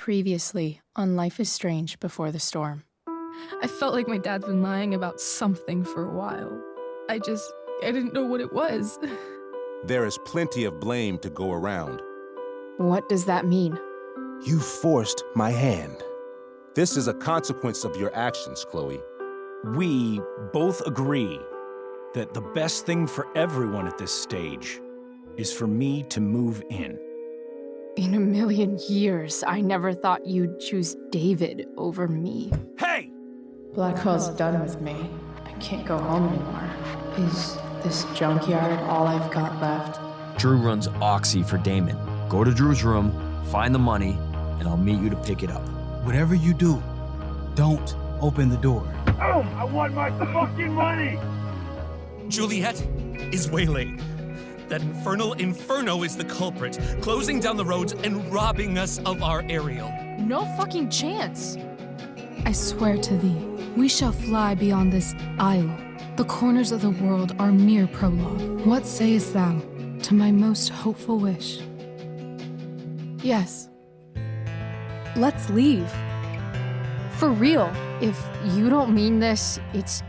Previously on Life is Strange Before the Storm. I felt like my dad's been lying about something for a while. I didn't know what it was. There is plenty of blame to go around. What does that mean? You forced my hand. This is a consequence of your actions, Chloe. We both agree that the best thing for everyone at this stage is for me to move in. In a million years, I never thought you'd choose David over me. Hey! Blackwell's done with me. I can't go home anymore. Is this junkyard all I've got left? Drew runs Oxy for Damon. Go to Drew's room, find the money, and I'll meet you to pick it up. Whatever you do, don't open the door. Oh, I want my fucking money! Juliet is waylaid. That infernal Inferno is the culprit, closing down the roads and robbing us of our Ariel. No fucking chance. I swear to thee, we shall fly beyond this isle. The corners of the world are mere prologue. What sayest thou to my most hopeful wish? Yes. Let's leave. For real. If you don't mean this, it's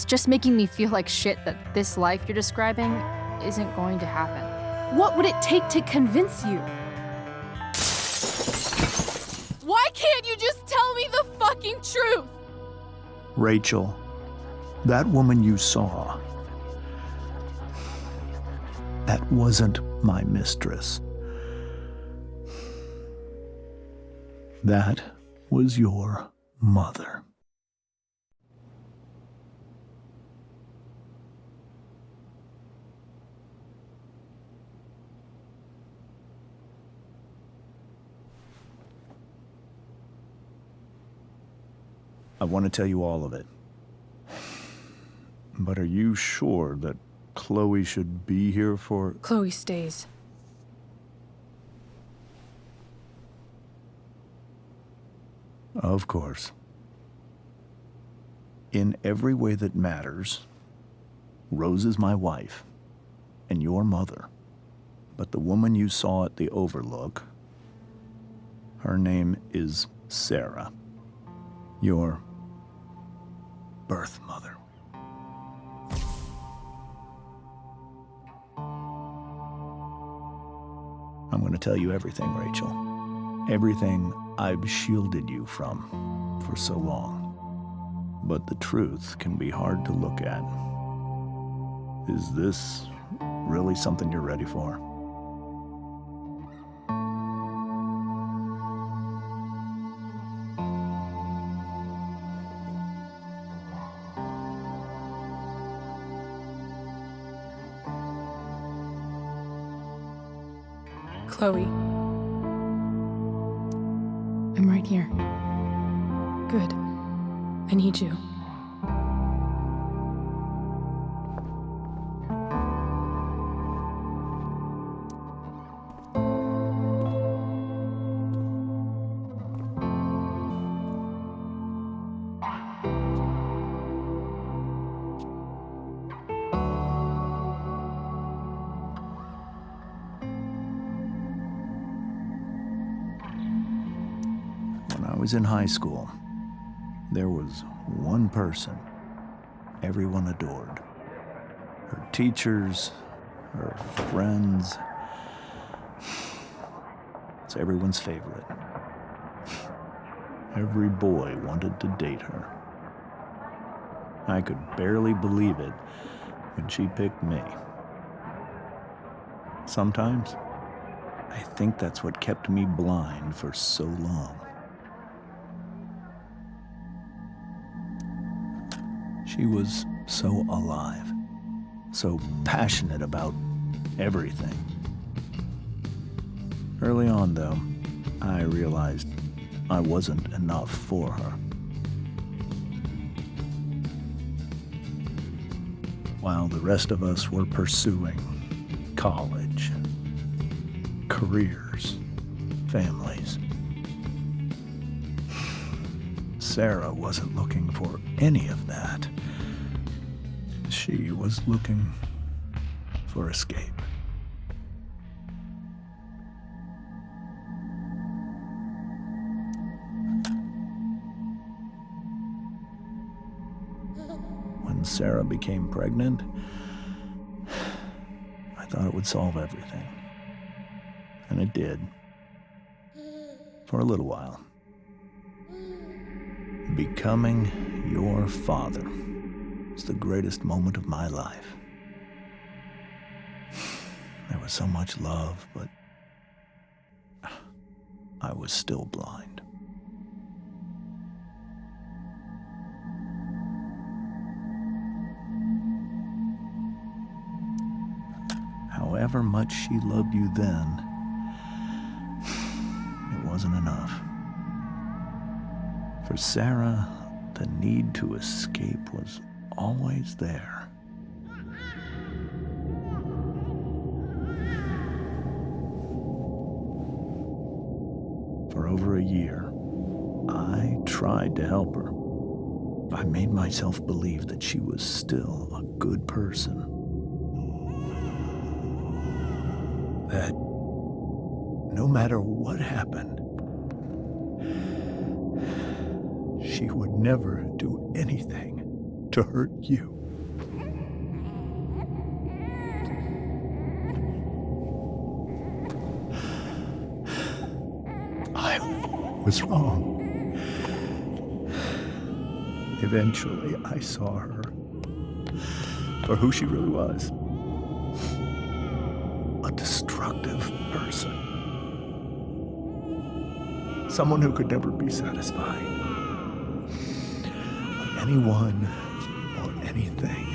just making me feel like shit that this life you're describing isn't going to happen. What would it take to convince you? Why can't you just tell me the fucking truth? Rachel, that woman you saw, that wasn't my mistress. That was your mother. I want to tell you all of it. But are you sure that Chloe should be here for... Chloe stays. Of course. In every way that matters, Rose is my wife and your mother. But the woman you saw at the Overlook, her name is Sarah, your birth mother. I'm going to tell you everything, Rachel. Everything I've shielded you from for so long. But the truth can be hard to look at. Is this really something you're ready for? Chloe. I'm right here. Good. I need you. When I was in high school, there was one person everyone adored. Her teachers, her friends. It's everyone's favorite. Every boy wanted to date her. I could barely believe it when she picked me. Sometimes, I think that's what kept me blind for so long. She was so alive, so passionate about everything. Early on, though, I realized I wasn't enough for her. While the rest of us were pursuing college, careers, families, Sarah wasn't looking for any of that. She was looking for escape. when Sarah became pregnant, I thought it would solve everything. And it did. For a little while. Becoming your father was the greatest moment of my life. There was so much love, but I was still blind. However much she loved you then, it wasn't enough. For Sarah, the need to escape was always there. For over a year, I tried to help her. I made myself believe that she was still a good person. That no matter what happened, she would never do anything to hurt you. I was wrong. Eventually, I saw her for who she really was. A destructive person. Someone who could never be satisfied by anyone or anything.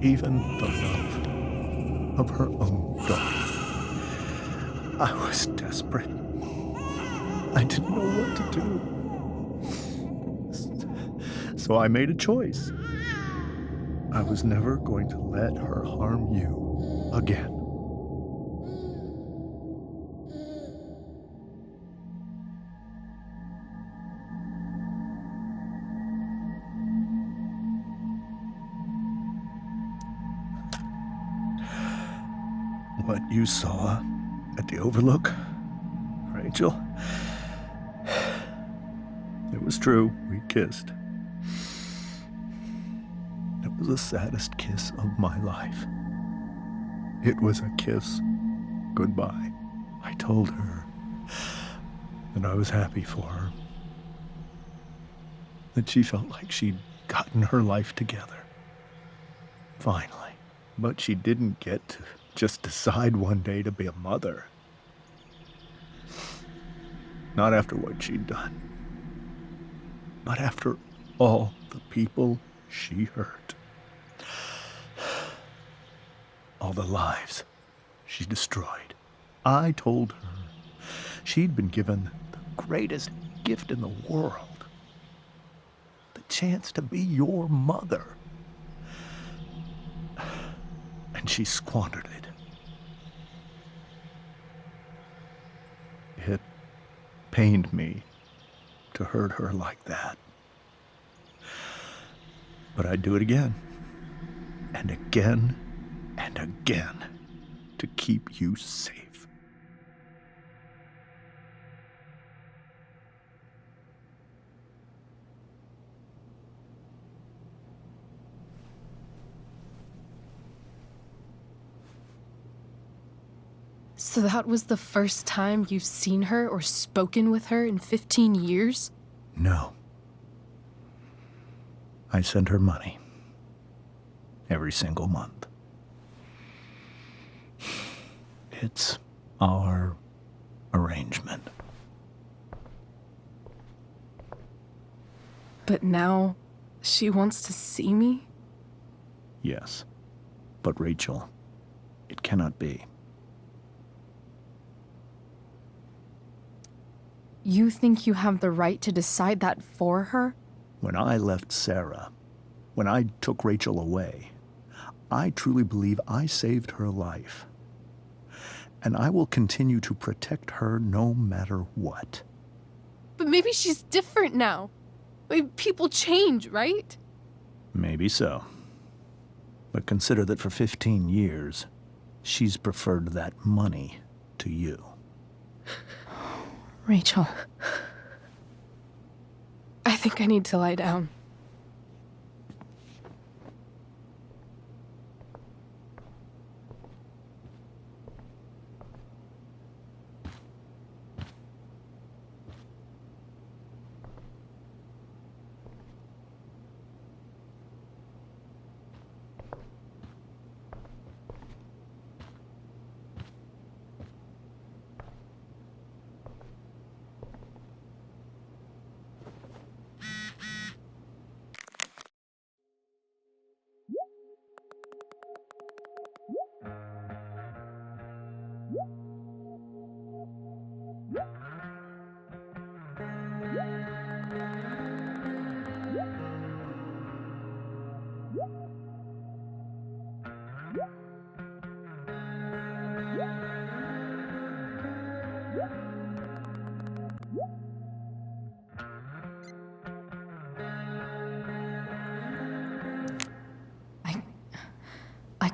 Even the love of her own daughter. I was desperate. I didn't know what to do. So I made a choice. I was never going to let her harm you again. What you saw at the Overlook, Rachel, it was true. We kissed. It was the saddest kiss of my life. It was a kiss goodbye. I told her that I was happy for her, that she felt like she'd gotten her life together. Finally. But she didn't get to just decide one day to be a mother. Not after what she'd done, but after all the people she hurt. All the lives she destroyed. I told her she'd been given the greatest gift in the world. The chance to be your mother. And she squandered it. It pained me to hurt her like that. But I'd do it again, and again, and again, to keep you safe. So that was the first time you've seen her or spoken with her in 15 years? No. I sent her money. Every single month. It's our arrangement. But now she wants to see me? Yes. But Rachel, it cannot be. You think you have the right to decide that for her? When I left Sarah, when I took Rachel away, I truly believe I saved her life. And I will continue to protect her no matter what. But maybe she's different now. Maybe people change, right? Maybe so. But consider that for 15 years, she's preferred that money to you. Rachel. I think I need to lie down.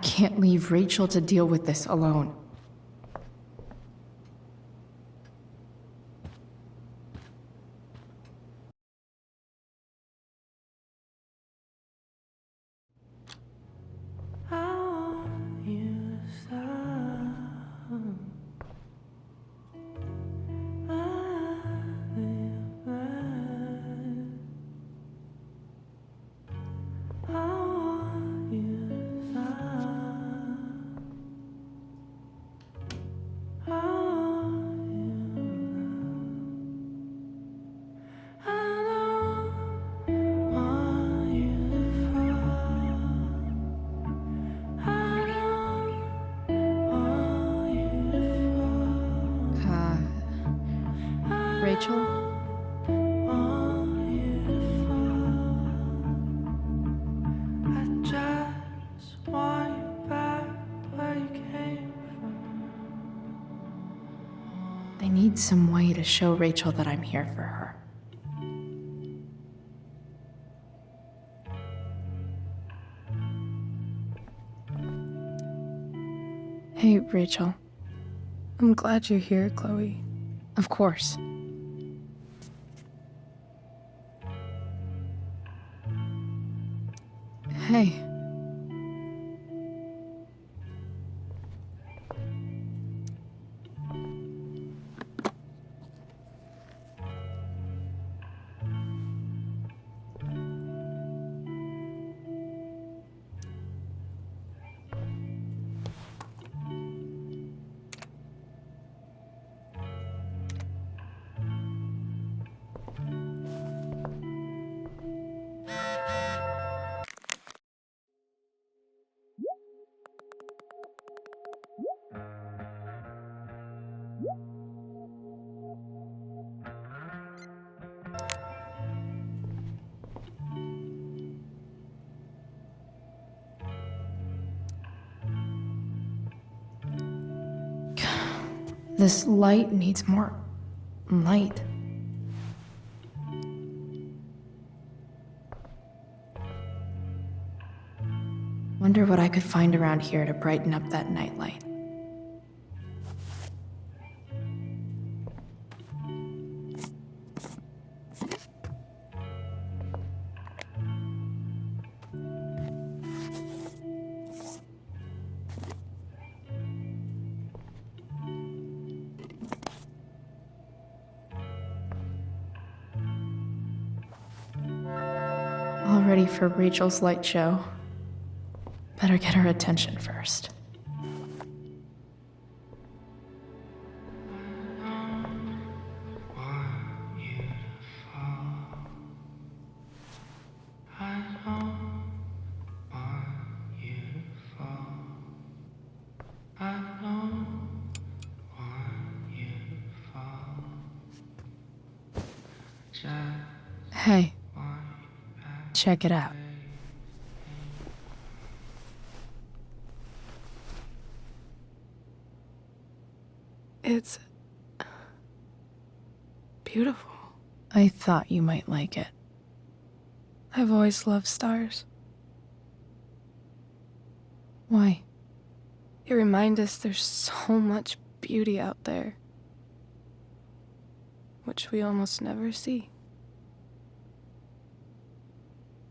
can't leave Rachel to deal with this alone. Rachel? I need some way to show Rachel that I'm here for her. Hey, Rachel. I'm glad you're here, Chloe. Of course. Hey. This light needs more light. Wonder what I could find around here to brighten up that nightlight. All ready for Rachel's light show. Better get her attention first. Hey, check it out. It's beautiful. I thought you might like it. I've always loved stars. Why? They remind us there's so much beauty out there, which we almost never see.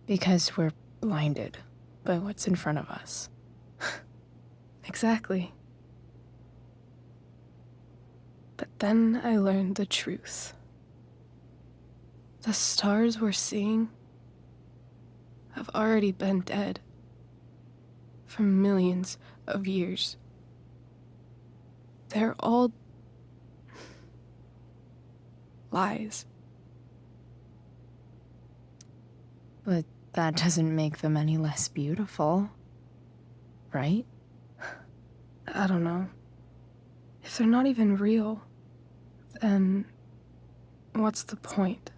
Because we're blinded by what's in front of us. Exactly. But then I learned the truth. The stars we're seeing have already been dead for millions of years. They're all lies. But that doesn't make them any less beautiful, right? I don't know. If they're not even real, then what's the point?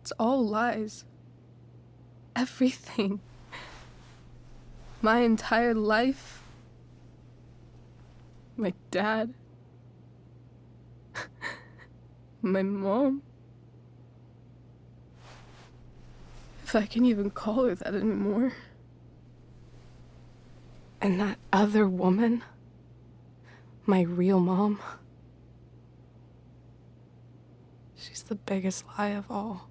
It's all lies. Everything. My entire life. My dad. My mom. if I can even call her that anymore. And that other woman, my real mom, she's the biggest lie of all.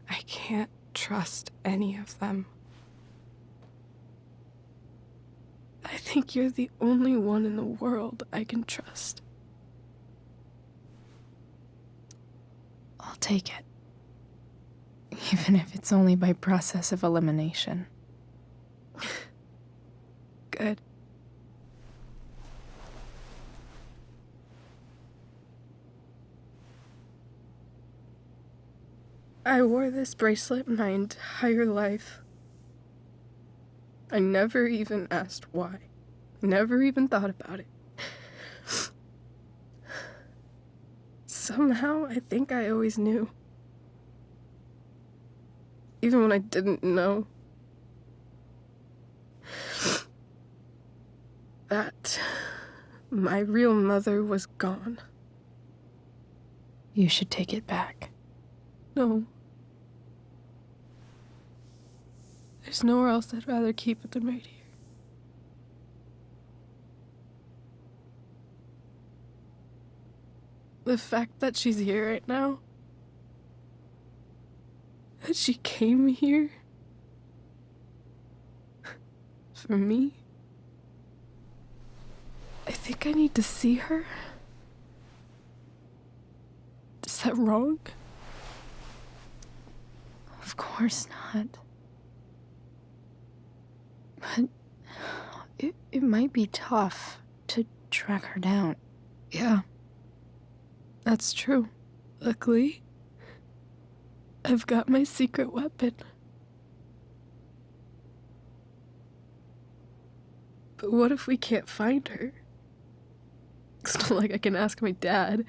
I can't trust any of them. I think you're the only one in the world I can trust. I'll take it. Even if it's only by process of elimination. Good. I wore this bracelet my entire life. I never even asked why. Never even thought about it. Somehow, I think I always knew. Even when I didn't know. That my real mother was gone. You should take it back. No. There's nowhere else I'd rather keep it than right here. The fact that she's here right now, that she came here for me, I think I need to see her. Is that wrong? Of course not. But it might be tough to track her down. Yeah. That's true. Luckily, I've got my secret weapon. But what if we can't find her? It's not like I can ask my dad.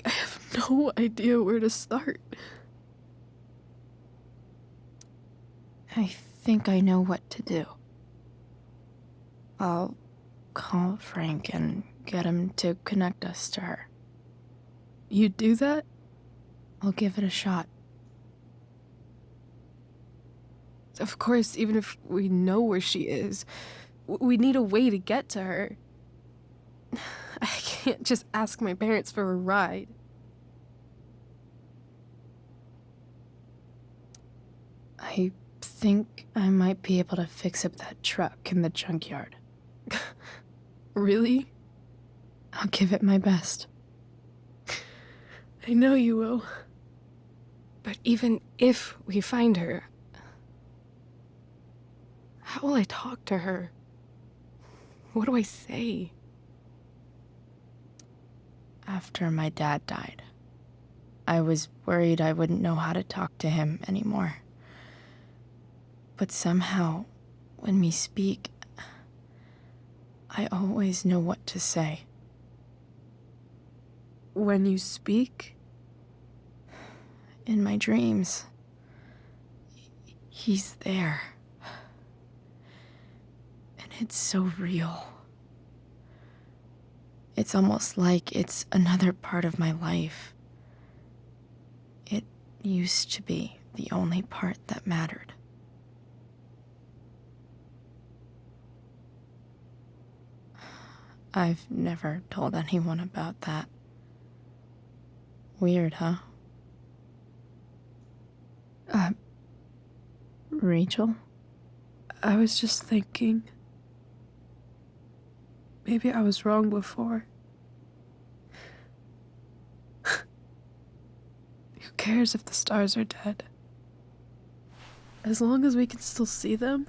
I have no idea where to start. I think I know what to do. I'll call Frank and get him to connect us to her. You'd do that? I'll give it a shot. Of course, even if we know where she is, we need a way to get to her. I can't just ask my parents for a ride. I think I might be able to fix up that truck in the junkyard. Really? I'll give it my best. I know you will. But even if we find her, how will I talk to her? What do I say? After my dad died, I was worried I wouldn't know how to talk to him anymore. But somehow, when we speak, I always know what to say. When you speak? In my dreams, he's there. And it's so real. It's almost like it's another part of my life. It used to be the only part that mattered. I've never told anyone about that. Weird, huh? Rachel? I was just thinking. Maybe I was wrong before. Who cares if the stars are dead? As long as we can still see them,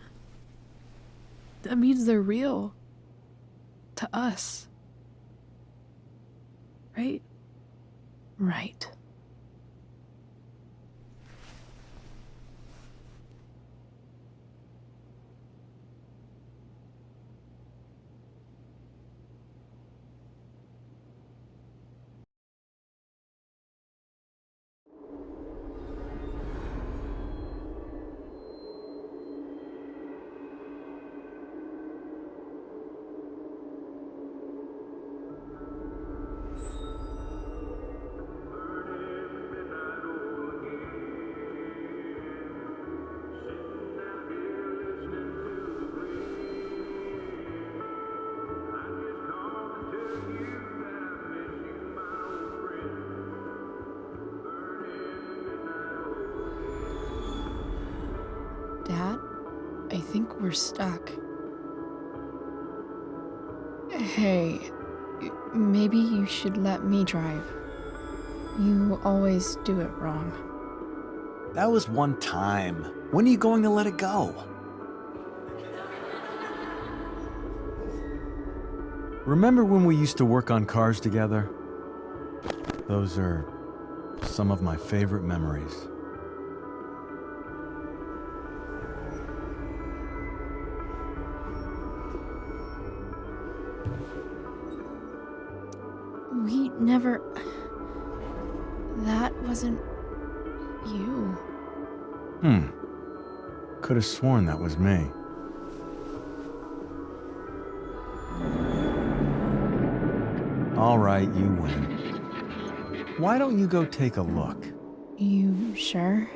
that means they're real. To us. Right? Right. like we're stuck. Hey, maybe you should let me drive. You always do it wrong. That was one time. When are you going to let it go? Remember when we used to work on cars together? Those are some of my favorite memories. We never... That wasn't... you. Could have sworn that was me. All right, you win. Why don't you go take a look? You sure?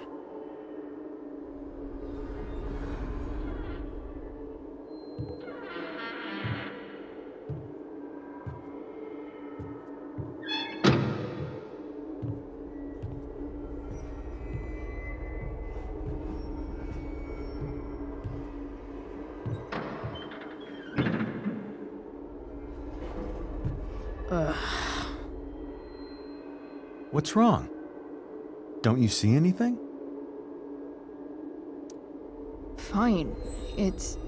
What's wrong? Don't you see anything? Fine. It's...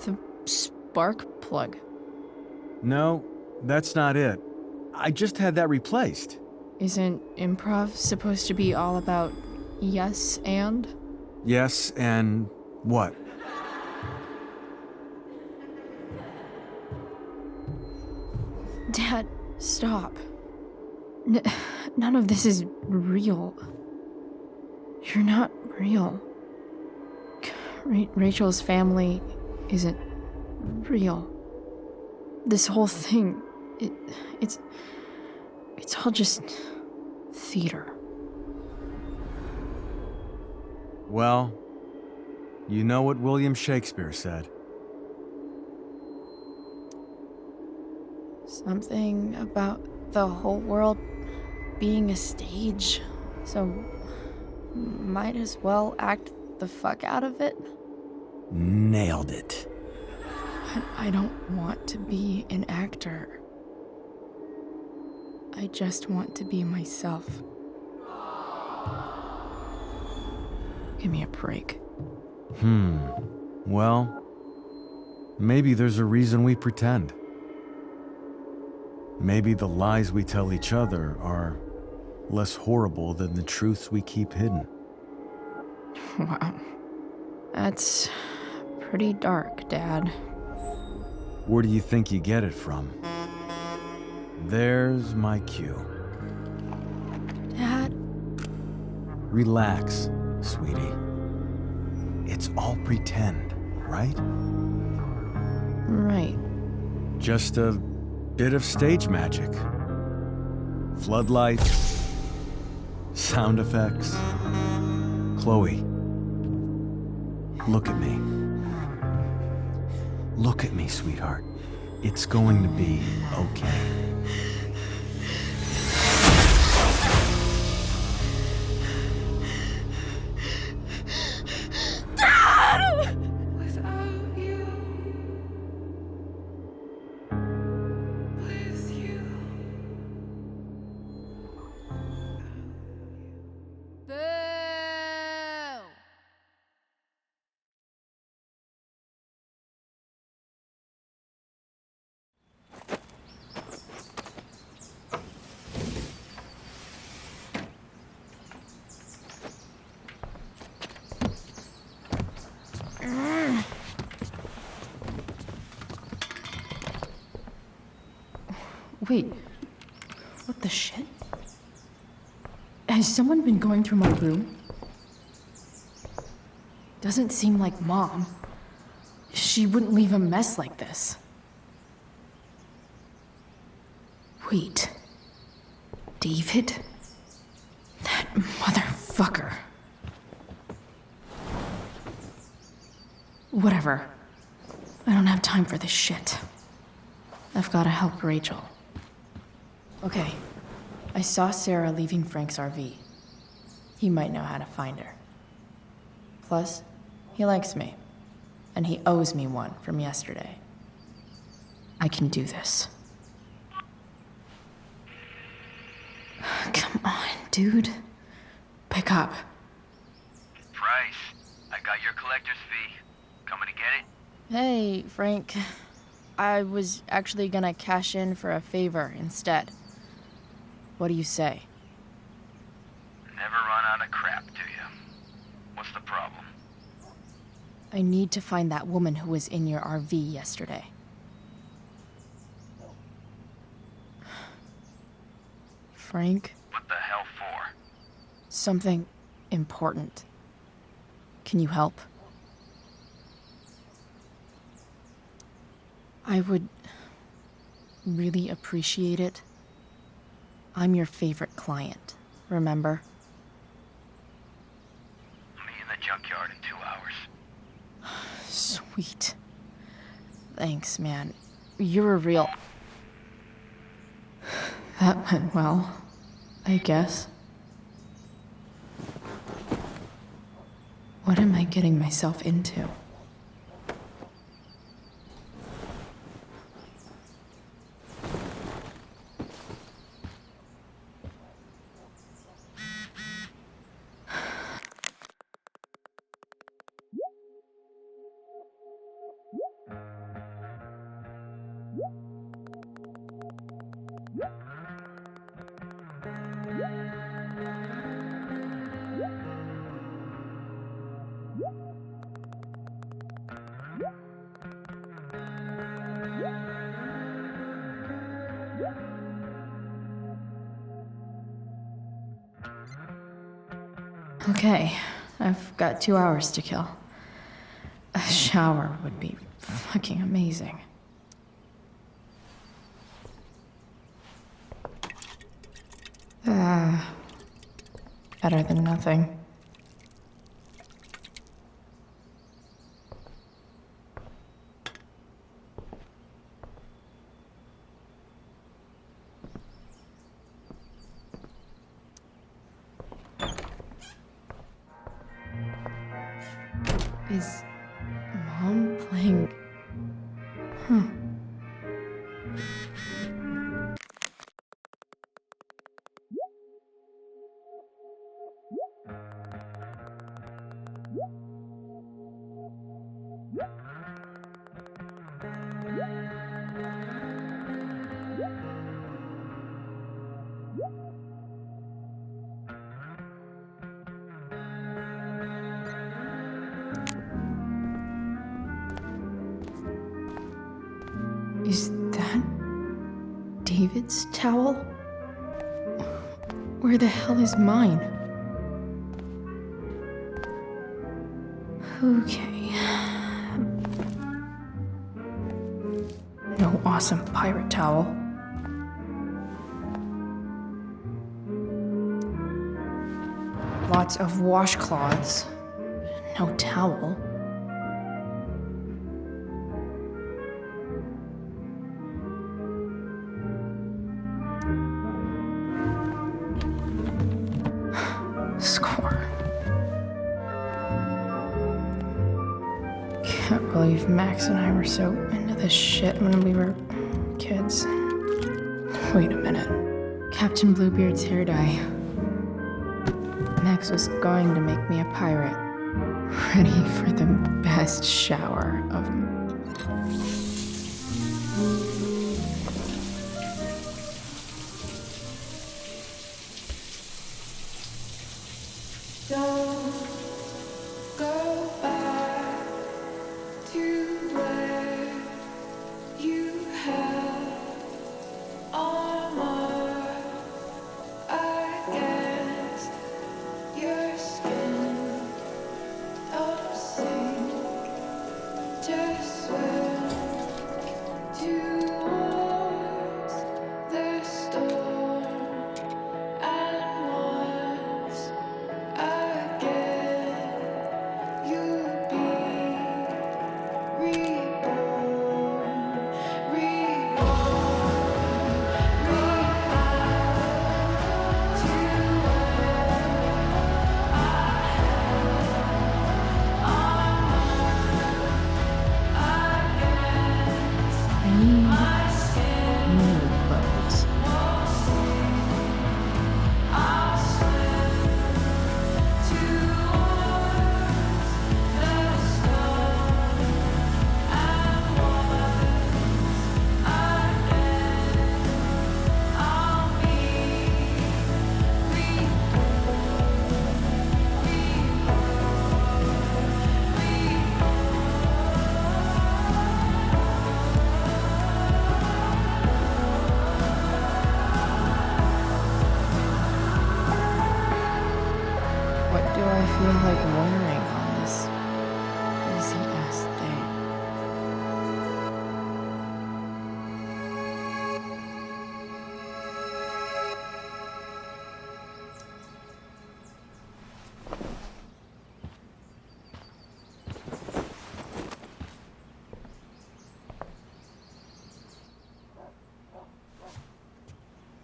the spark plug. No, that's not it. I just had that replaced. Isn't improv supposed to be all about yes and? Yes, and what? Dad, stop. None of this is real. You're not real. Rachel's family isn't real. This whole thing, it's all just theater. Well, you know what William Shakespeare said. Something about the whole world being a stage, so might as well act the fuck out of it. Nailed it. But I don't want to be an actor. I just want to be myself. Give me a break. Well, maybe there's a reason we pretend. Maybe the lies we tell each other are less horrible than the truths we keep hidden. Wow. That's pretty dark, Dad. Where do you think you get it from? There's my cue. Dad? Relax, sweetie. It's all pretend, right? Right. Just a bit of stage magic. Floodlights, sound effects. Chloe, look at me. Look at me, sweetheart. It's going to be okay. Wait, what the shit? Has someone been going through my room? Doesn't seem like Mom. She wouldn't leave a mess like this. Wait. David? That motherfucker. Whatever. I don't have time for this shit. I've gotta help Rachel. Okay. I saw Sarah leaving Frank's RV. He might know how to find her. Plus, he likes me. and he owes me one from yesterday. I can do this. Come on, dude. Pick up. Price, I got your collector's fee. Coming to get it? Hey, Frank. I was actually gonna cash in for a favor instead. What do you say? Never run out of crap, do you? What's the problem? I need to find that woman who was in your RV yesterday. Frank? What the hell for? Something important. Can you help? I would really appreciate it. I'm your favorite client, remember? Meet in the junkyard in 2 hours. Sweet. Thanks, man. You're a real... That went well, I guess. What am I getting myself into? Okay, I've got 2 hours to kill. A shower would be fucking amazing. Better than nothing. Is Mom playing? Huh. Is that David's towel? Where the hell is mine? Okay. No awesome pirate towel. Lots of washcloths. No towel. Score. Can't believe Max and I were so into this shit when we were kids. Wait a minute. Captain Bluebeard's hair dye. Max was going to make me a pirate. Ready for the best shower of... Don't go back to where you had armor against your skin. Don't sing, just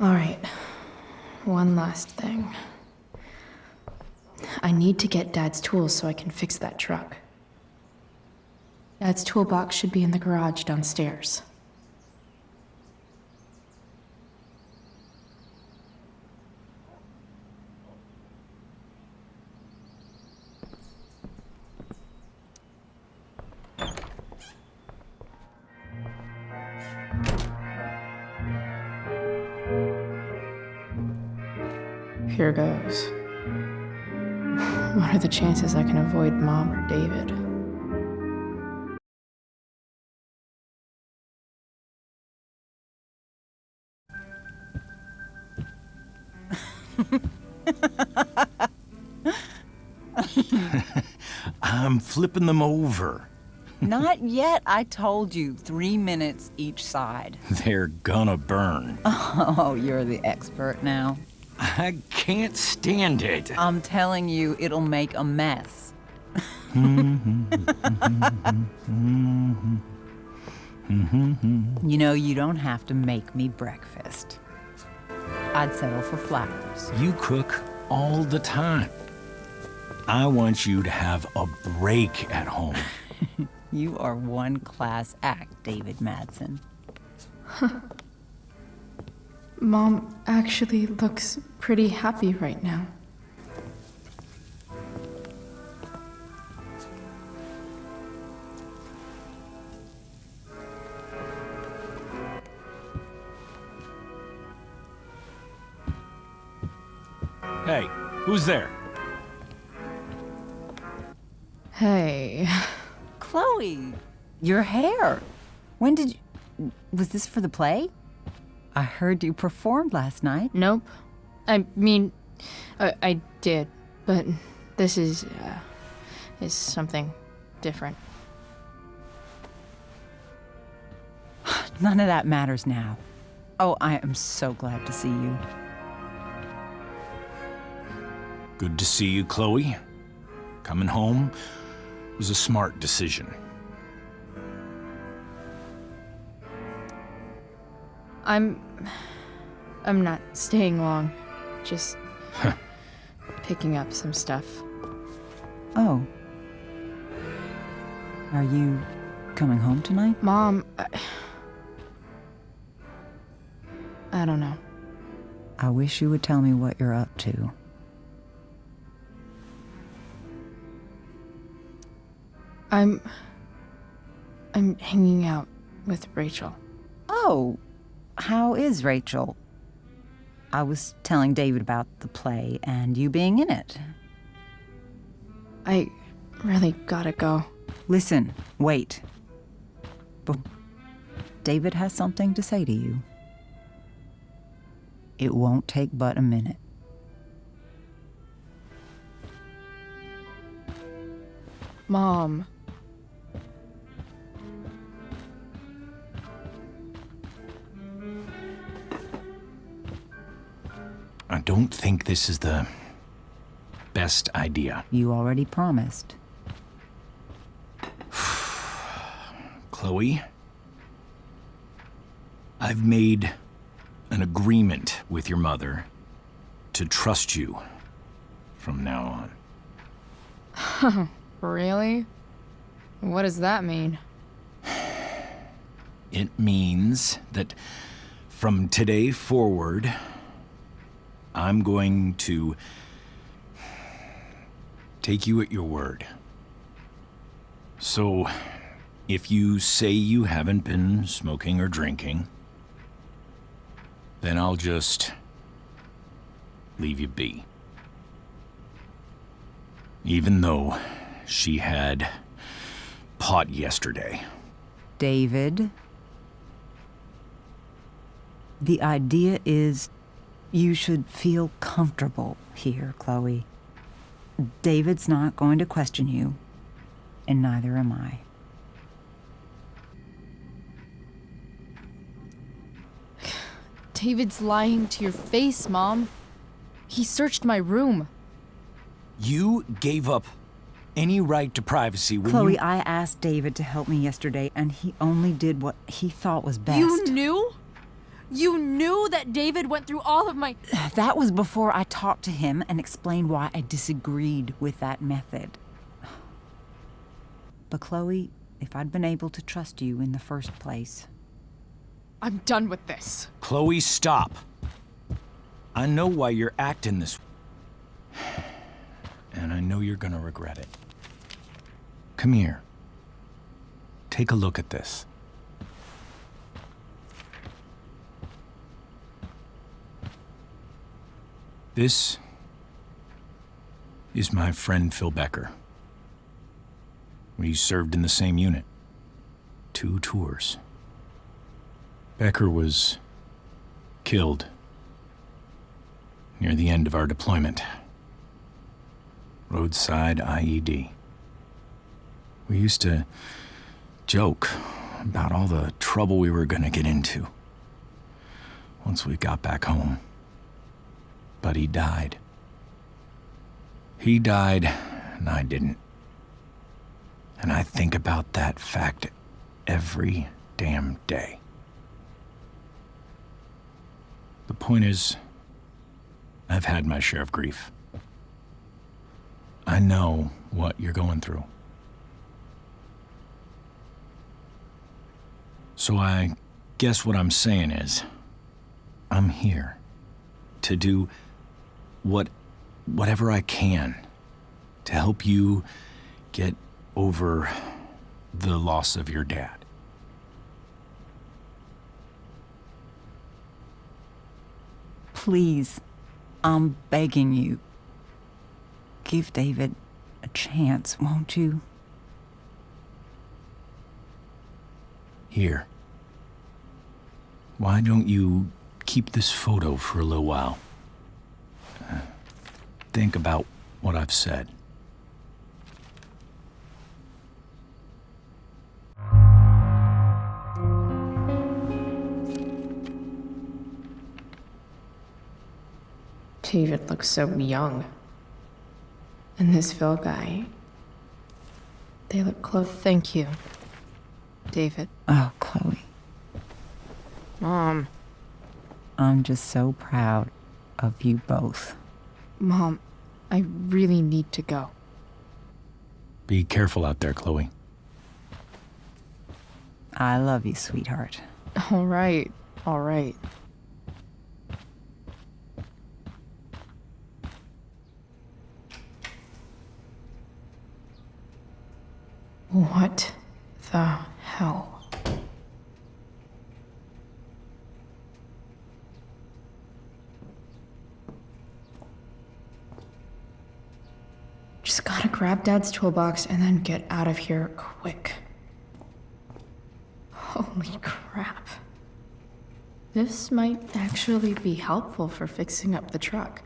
Alright, one last thing. I need to get Dad's tools so I can fix that truck. Dad's toolbox should be in the garage downstairs. Here goes. What are the chances I can avoid Mom or David? I'm flipping them over. Not yet. I told you, 3 minutes each side. They're gonna burn. Oh, you're the expert now. I can't stand it. I'm telling you, it'll make a mess. You know, you don't have to make me breakfast. I'd settle for flowers. You cook all the time. I want you to have a break at home. You are one class act, David Madsen. Mom actually looks pretty happy right now. Hey, who's there? Hey. Chloe, your hair. When did you... Was this for the play? I heard you performed last night. Nope. I mean, I did, but this is something different. None of that matters now. Oh, I am so glad to see you. Good to see you, Chloe. Coming home was a smart decision. I'm not staying long. Just picking up some stuff. Oh. Are you coming home tonight? Mom, I don't know. I wish you would tell me what you're up to. I'm hanging out with Rachel. Oh, how is Rachel? I was telling David about the play and you being in it. I really gotta go. Listen, wait. David has something to say to you. It won't take but a minute. Mom. I don't think this is the best idea. You already promised. Chloe, I've made an agreement with your mother to trust you from now on. Really? What does that mean? It means that from today forward, I'm going to take you at your word. So, if you say you haven't been smoking or drinking, then I'll just leave you be. Even though she had pot yesterday. David, the idea is you should feel comfortable here, Chloe. David's not going to question you, and neither am I. David's lying to your face, Mom. He searched my room. You gave up any right to privacy when Chloe, you... I asked David to help me yesterday, and he only did what he thought was best. You knew? You knew that David went through all of my... That was before I talked to him and explained why I disagreed with that method. But Chloe, if I'd been able to trust you in the first place... I'm done with this. Chloe, stop. I know why you're acting this way. And I know you're gonna regret it. Come here. Take a look at this. This is my friend Phil Becker. We served in the same unit. 2 tours. Becker was killed near the end of our deployment. Roadside IED. We used to joke about all the trouble we were gonna get into once we got back home. But he died. He died, and I didn't. And I think about that fact every damn day. The point is, I've had my share of grief. I know what you're going through. So I guess what I'm saying is, I'm here to do whatever I can to help you get over the loss of your dad. Please, I'm begging you. Give David a chance, won't you? Here. Why don't you keep this photo for a little while? Think about what I've said. David looks so young. And this Phil guy, they look close. Thank you, David. Oh, Chloe. Mom. I'm just so proud of you both. Mom, I really need to go. Be careful out there, Chloe. I love you, sweetheart. All right, all right. What the hell? Just gotta grab Dad's toolbox and then get out of here quick. Holy crap. This might actually be helpful for fixing up the truck.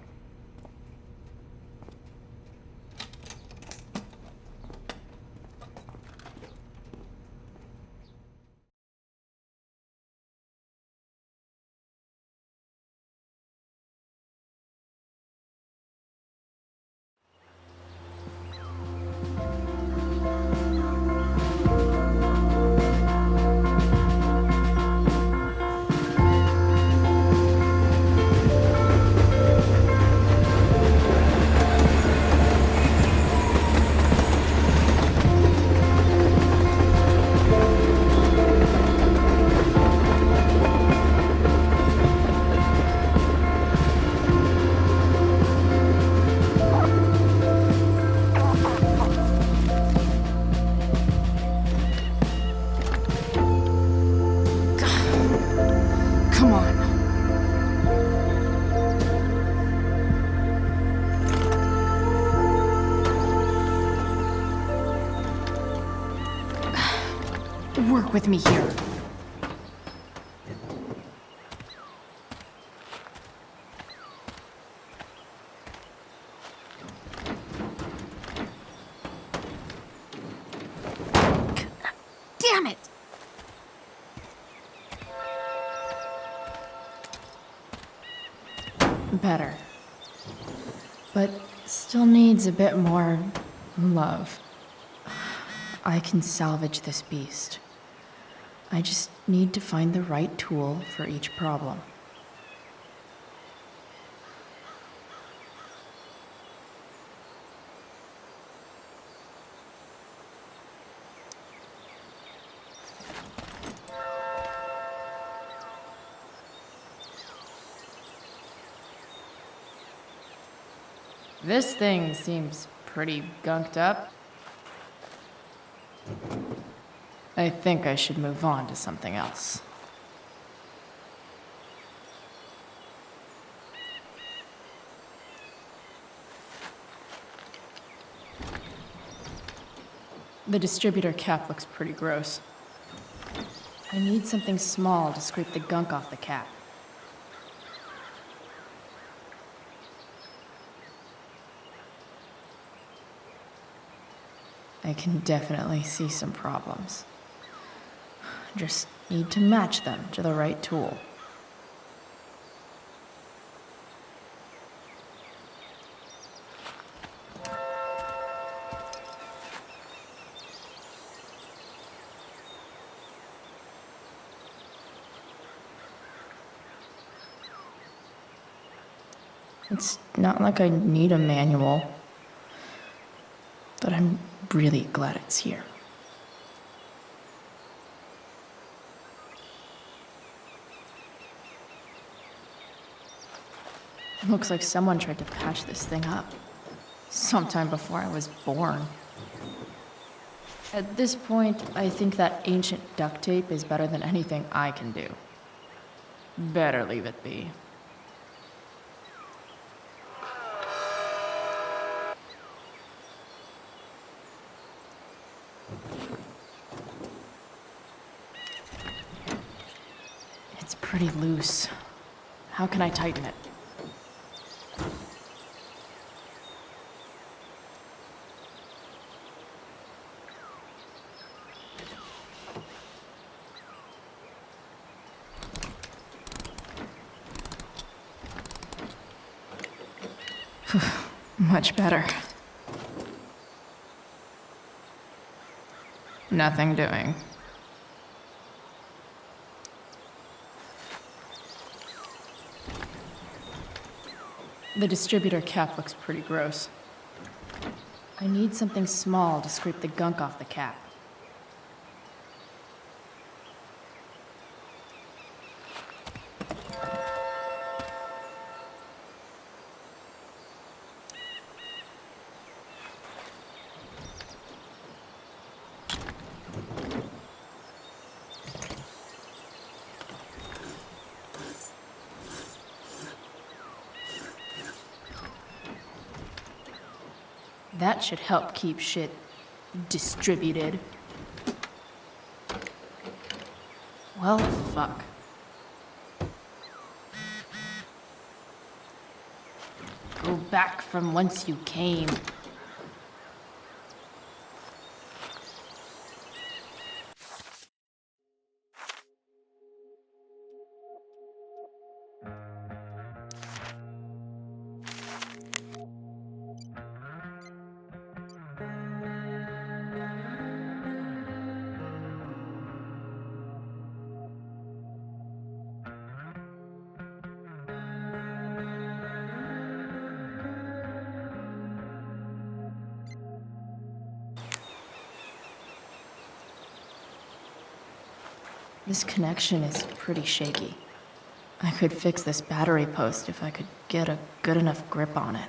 Come on. Work with me here. Damn it! Better. But still needs a bit more love. I can salvage this beast. I just need to find the right tool for each problem. This thing seems pretty gunked up. I think I should move on to something else. The distributor cap looks pretty gross. I need something small to scrape the gunk off the cap. I can definitely see some problems. Just need to match them to the right tool. It's not like I need a manual, but I'm really glad it's here. Looks like someone tried to patch this thing up sometime before I was born. At this point, I think that ancient duct tape is better than anything I can do. Better leave it be. It's pretty loose. How can I tighten it? Much better. Nothing doing. The distributor cap looks pretty gross. I need something small to scrape the gunk off the cap. That should help keep shit distributed. Well, fuck. Go back from whence you came. This connection is pretty shaky. I could fix this battery post if I could get a good enough grip on it.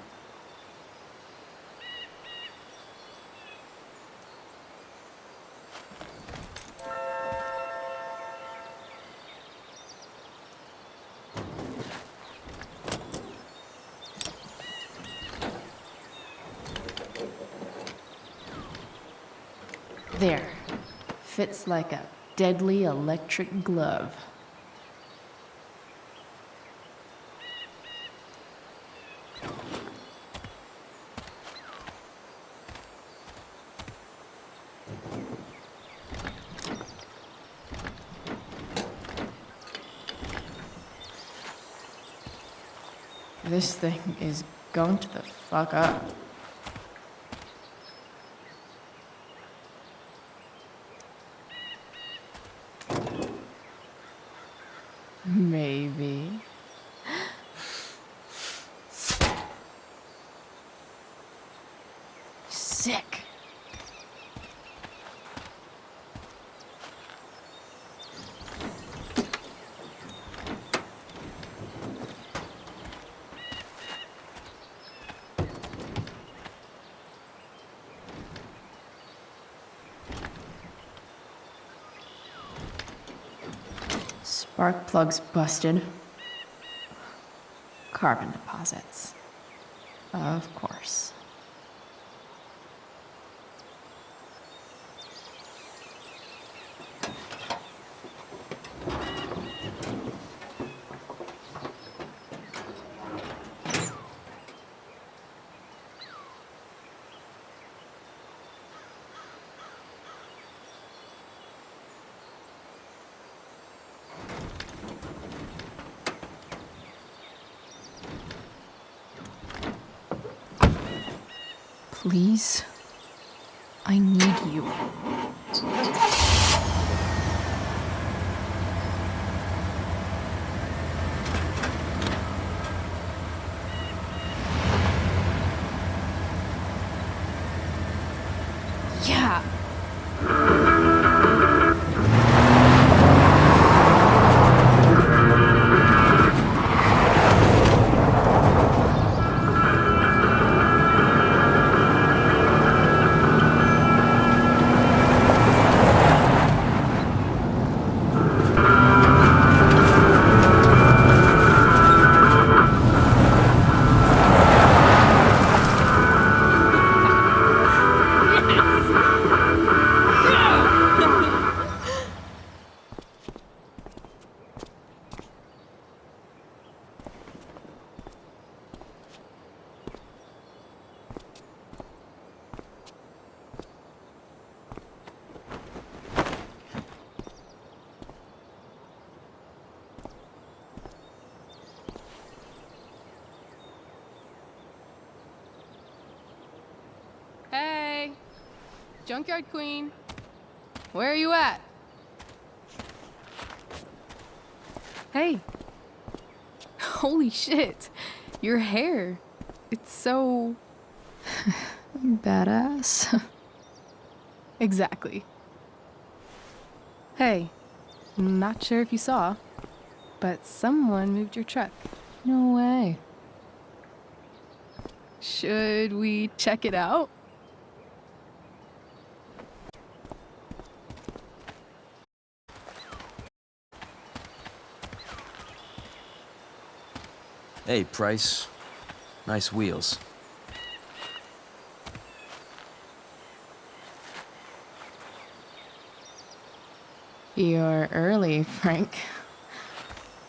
There. Fits like a deadly electric glove. This thing is going to the fuck up. Maybe. Sick. Spark plugs busted. Carbon deposits. Of course. Please, I need you. Yeah. Hey, Junkyard Queen, where are you at? Hey, holy shit, your hair, it's so... Badass. Exactly. Hey, not sure if you saw, but someone moved your truck. No way. Should we check it out? Hey, Price. Nice wheels. You're early, Frank.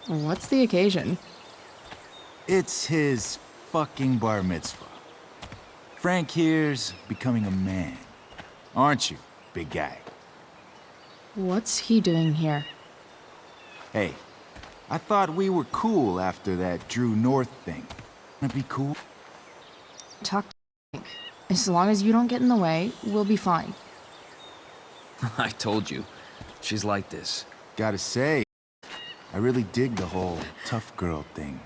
What's the occasion? It's his fucking bar mitzvah. Frank here's becoming a man. Aren't you, big guy? What's he doing here? Hey, I thought we were cool after that Drew North thing. Wanna be cool? Talk to Frank. As long as you don't get in the way, we'll be fine. I told you. She's like this. Gotta say, I really dig the whole tough girl thing.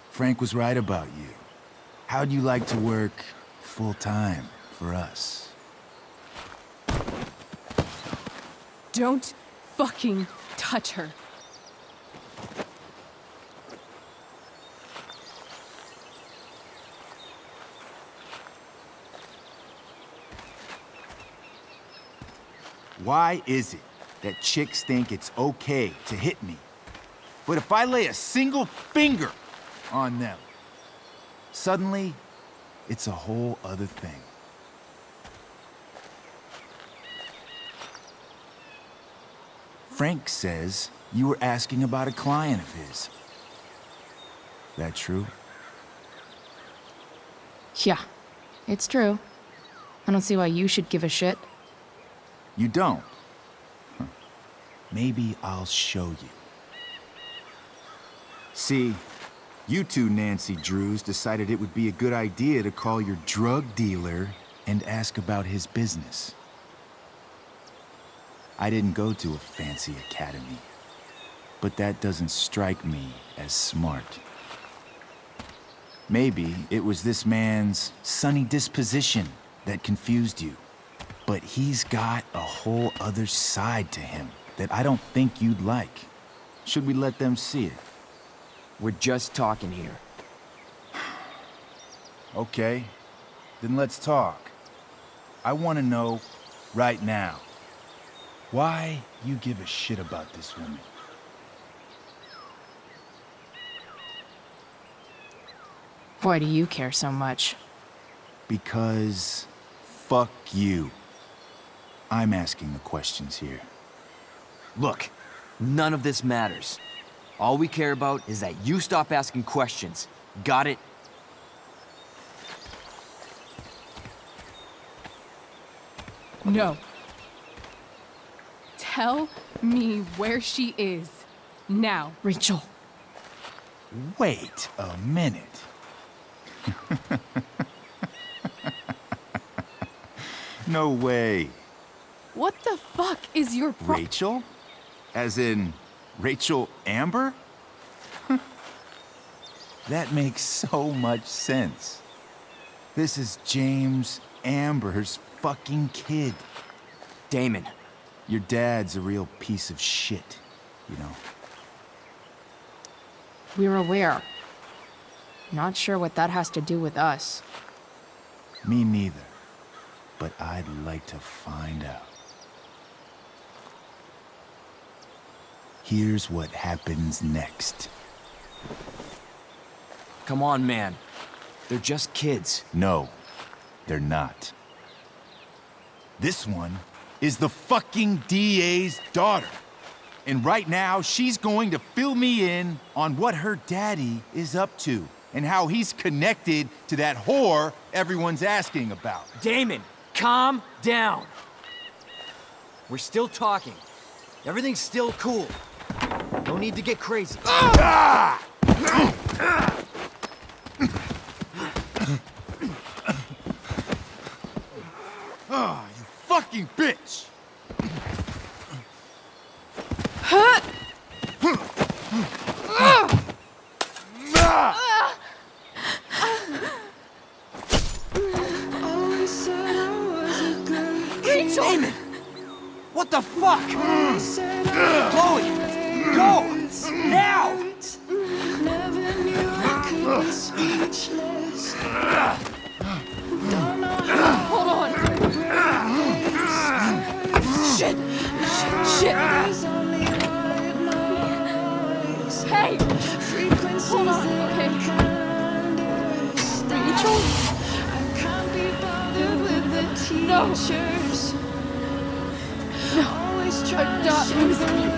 Frank was right about you. How'd you like to work full-time for us? Don't fucking touch her. Why is it that chicks think it's okay to hit me? But if I lay a single finger on them, suddenly, it's a whole other thing. Frank says you were asking about a client of his. That true? Yeah, it's true. I don't see why you should give a shit. You don't? Huh. Maybe I'll show you. See, you two Nancy Drews decided it would be a good idea to call your drug dealer and ask about his business. I didn't go to a fancy academy. but that doesn't strike me as smart. Maybe it was this man's sunny disposition that confused you. But he's got a whole other side to him that I don't think you'd like. Should we let them see it? We're just talking here. Okay, then let's talk. I want to know right now why you give a shit about this woman. Why do you care so much? Because fuck you. I'm asking the questions here. Look, none of this matters. All we care about is that you stop asking questions. Got it? No. Tell me where she is. Now. Rachel. Wait a minute. No way. What the fuck is your Rachel? As in, Rachel Amber? That makes so much sense. This is James Amber's fucking kid. Damon. Your dad's a real piece of shit, you know. We're aware. Not sure what that has to do with us. Me neither. But I'd like to find out. Here's what happens next. Come on, man. They're just kids. No, they're not. This one is the fucking DA's daughter. And right now, she's going to fill me in on what her daddy is up to and how he's connected to that whore everyone's asking about. Damon, calm down. We're still talking. Everything's still cool. No need to get crazy. Ah! Oh, you fucking bitch! Rachel! Damon! What the fuck? Chloe! Go! Now! Hold on! Shit! Shit! Hey! Hold on, okay? Rachel? No! No! I'm not losing you!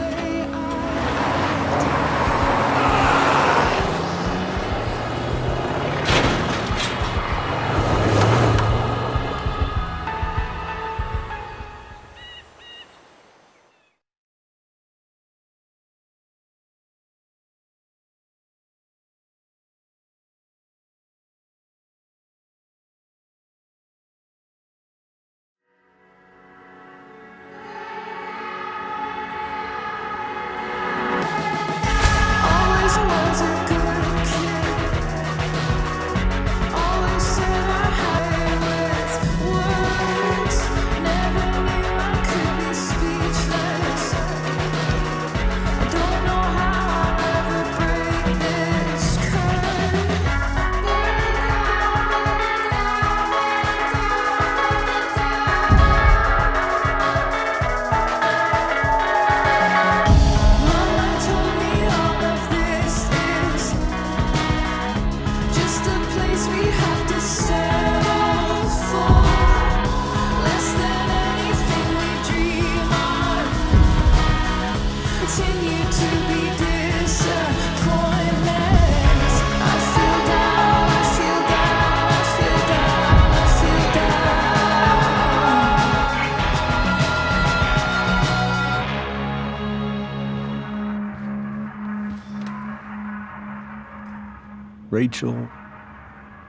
Rachel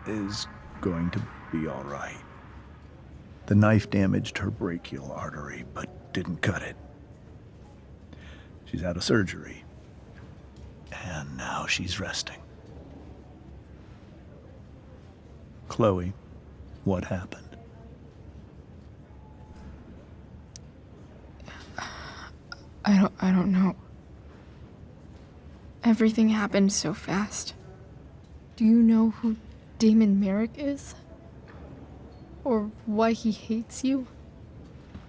is going to be all right. The knife damaged her brachial artery, but didn't cut it. She's out of surgery, And now she's resting. Chloe, what happened? I don't know. Everything happened so fast. Do you know who Damon Merrick is? Or why he hates you?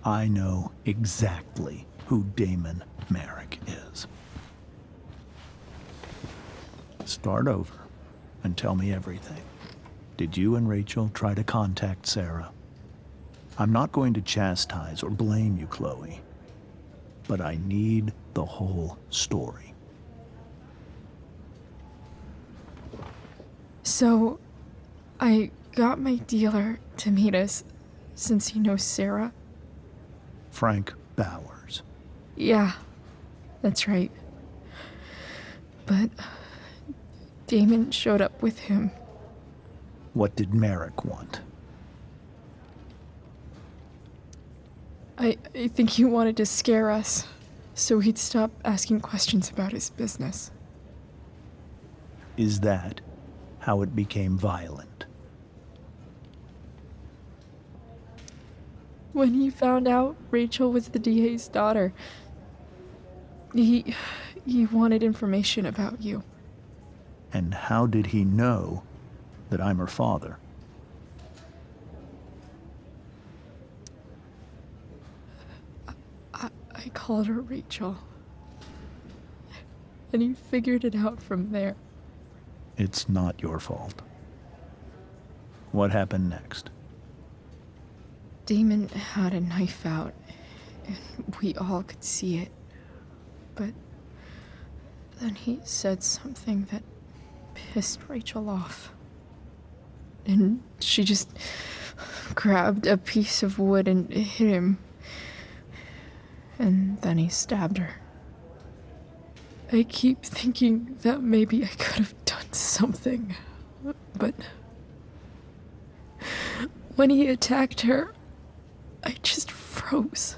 I know exactly who Damon Merrick is. Start over and tell me everything. Did you and Rachel try to contact Sarah? I'm not going to chastise or blame you, Chloe, but I need the whole story. So, I got my dealer to meet us, since he knows Sarah. Frank Bowers. Yeah, that's right. But Damon showed up with him. What did Merrick want? I think he wanted to scare us, so he'd stop asking questions about his business. Is that how it became violent? When he found out Rachel was the DA's daughter, he wanted information about you. And how did he know that I'm her father? I called her Rachel. And he figured it out from there. It's not your fault. What happened next? Damon had a knife out, and we all could see it. But then he said something that pissed Rachel off. And she just grabbed a piece of wood and hit him. And then he stabbed her. I keep thinking that maybe I could have done something, but when he attacked her, I just froze.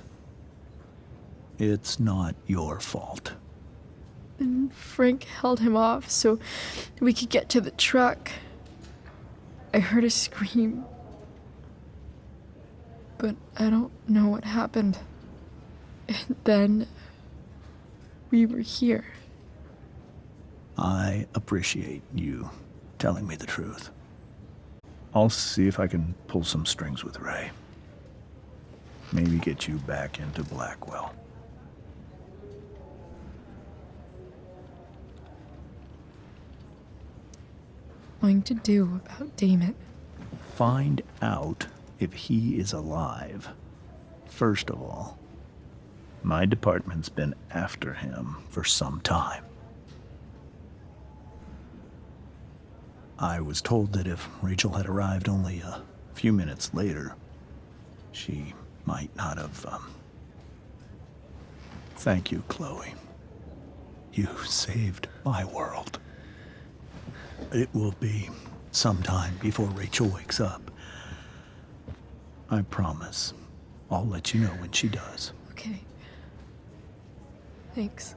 It's not your fault. And Frank held him off so we could get to the truck. I heard a scream, but I don't know what happened. And then we were here. I appreciate you telling me the truth. I'll see if I can pull some strings with Ray. Maybe get you back into Blackwell. Going to do about Damon? Find out if he is alive. First of all, my department's been after him for some time. I was told that if Rachel had arrived only a few minutes later, she might not have, Thank you, Chloe. You saved my world. It will be some time before Rachel wakes up. I promise. I'll let you know when she does. Okay. Thanks.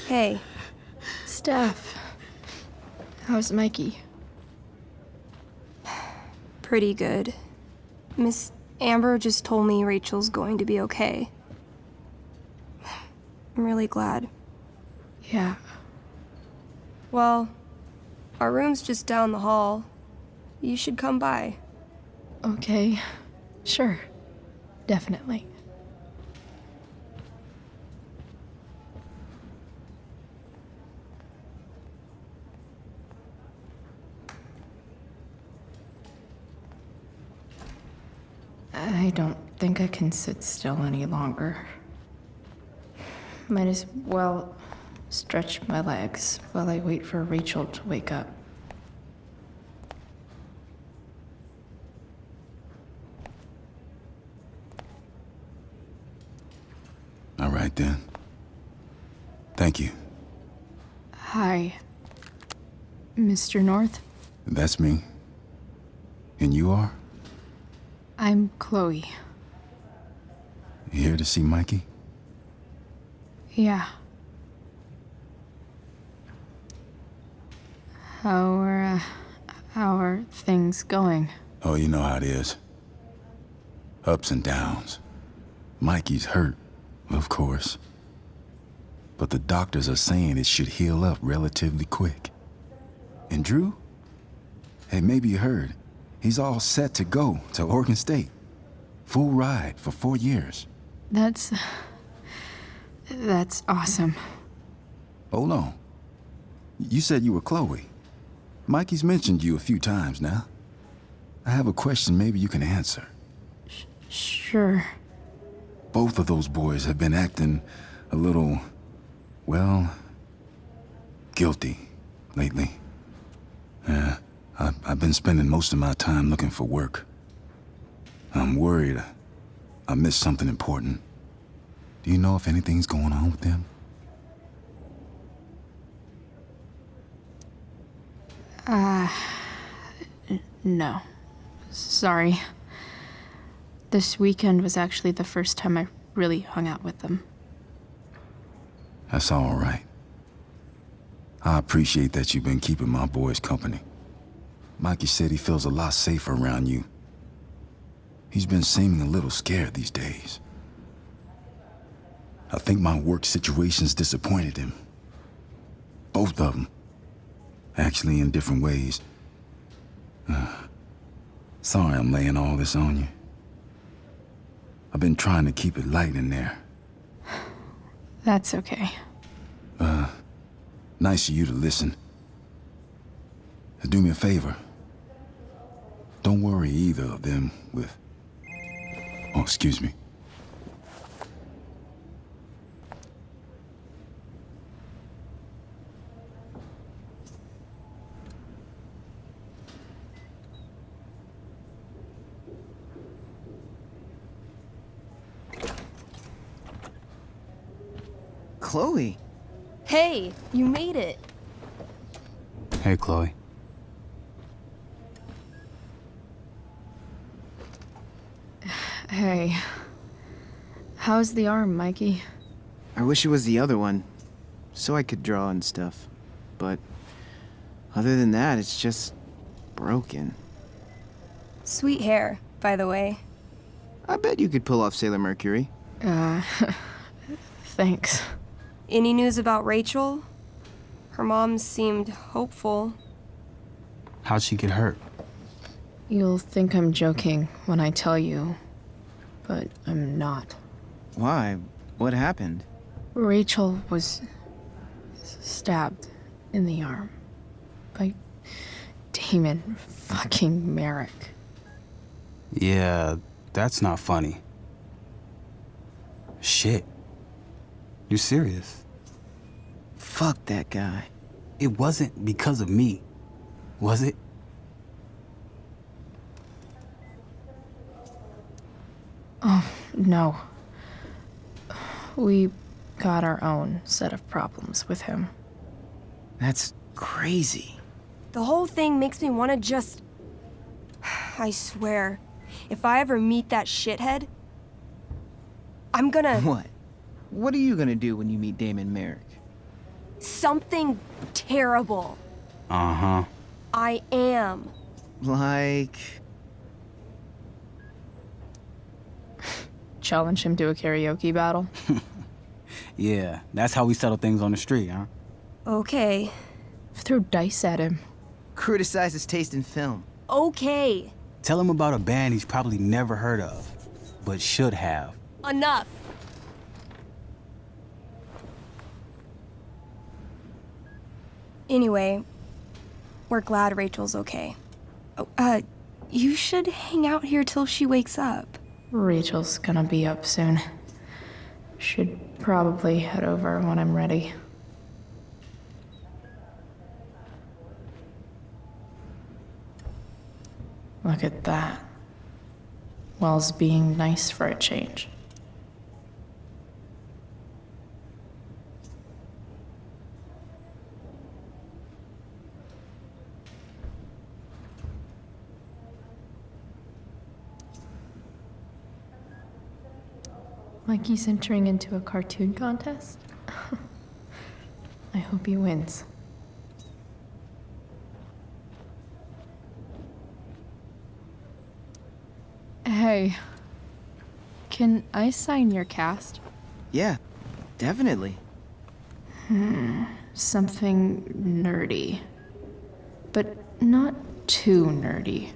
Hey. Steph. How's Mikey? Pretty good. Miss Amber just told me Rachel's going to be okay. I'm really glad. Yeah. Well, our room's just down the hall. You should come by. Okay. Sure. Definitely. I don't think I can sit still any longer. Might as well stretch my legs while I wait for Rachel to wake up. All right then. Thank you. Hi, Mr. North. That's me. And you are? I'm Chloe. You here to see Mikey? Yeah. How are things going? Oh, you know how it is. Ups and downs. Mikey's hurt, of course. But the doctors are saying it should heal up relatively quick. And Drew? Hey, maybe you heard. He's all set to go to Oregon State. Full ride for 4 years. That's awesome. Hold on. You said you were Chloe. Mikey's mentioned you a few times now. I have a question maybe you can answer. Sure. Both of those boys have been acting a little, well, guilty lately. Yeah, I've been spending most of my time looking for work. I'm worried I missed something important. Do you know if anything's going on with them? No. Sorry. This weekend was actually the first time I really hung out with them. That's all right. I appreciate that you've been keeping my boys company. Mikey said he feels a lot safer around you. He's been seeming a little scared these days. I think my work situation's disappointed him. Both of them. Actually, in different ways. Sorry I'm laying all this on you. I've been trying to keep it light in there. That's okay. Nice of you to listen. Do me a favor. Don't worry either of them with... Oh, excuse me. Chloe. Hey, you made it. Hey, Chloe. Hey. How's the arm, Mikey? I wish it was the other one, so I could draw and stuff. But other than that, it's just broken. Sweet hair, by the way. I bet you could pull off Sailor Mercury. Thanks. Any news about Rachel? Her mom seemed hopeful. How'd she get hurt? You'll think I'm joking when I tell you, but I'm not. Why? What happened? Rachel was stabbed in the arm by Damon fucking Merrick. Yeah, that's not funny. Shit. You serious? Fuck that guy. It wasn't because of me, was it? Oh, no. We got our own set of problems with him. That's crazy. The whole thing makes me want to just... I swear, if I ever meet that shithead, I'm gonna... What? What are you gonna do when you meet Damon Merrick? Something terrible. Uh-huh. I am. Like... Challenge him to a karaoke battle? Yeah, that's how we settle things on the street, huh? Okay. Throw dice at him. Criticize his taste in film. Okay. Tell him about a band he's probably never heard of, but should have. Enough. Anyway, we're glad Rachel's okay. Oh, you should hang out here till she wakes up. Rachel's gonna be up soon. Should probably head over when I'm ready. Look at that. Wells being nice for a change. Like he's entering into a cartoon contest? I hope he wins. Hey, can I sign your cast? Yeah, definitely. Something nerdy. But not too nerdy.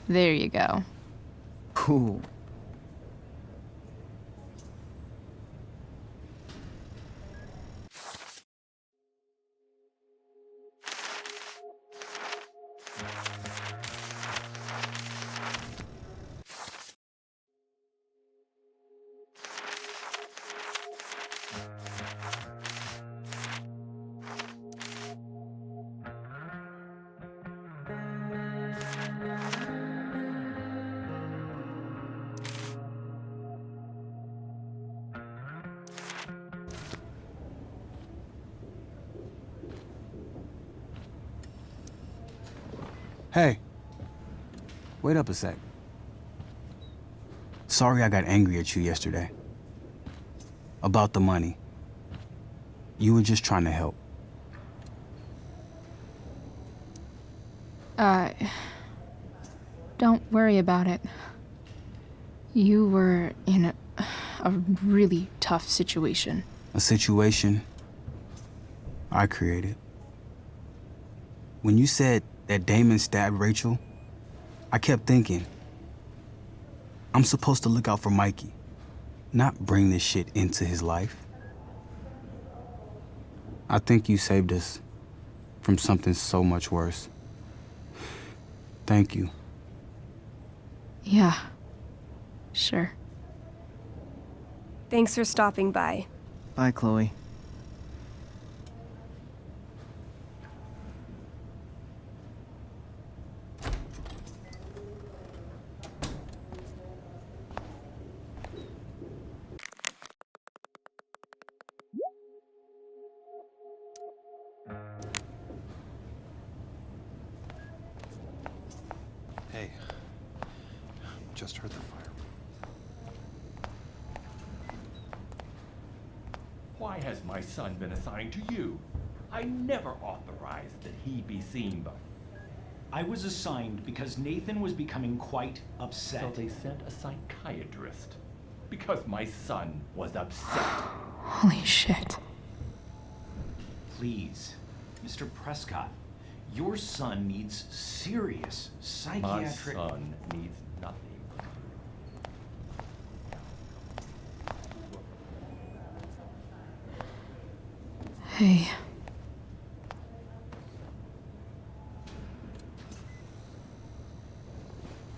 There you go. Cool. Hey, wait up a sec. Sorry I got angry at you yesterday. About the money. You were just trying to help. Don't worry about it. You were in a really tough situation. A situation I created. When you said that Damon stabbed Rachel, I kept thinking, I'm supposed to look out for Mikey, not bring this shit into his life. I think you saved us from something so much worse. Thank you. Yeah, sure. Thanks for stopping by. Bye, Chloe. Hey, just heard the fire. Why has my son been assigned to you? I never authorized that he be seen by... I was assigned because Nathan was becoming quite upset. So they sent a psychiatrist. Because my son was upset. Holy shit. Please, Mr. Prescott, your son needs serious psychiatric... My son needs nothing. Hey.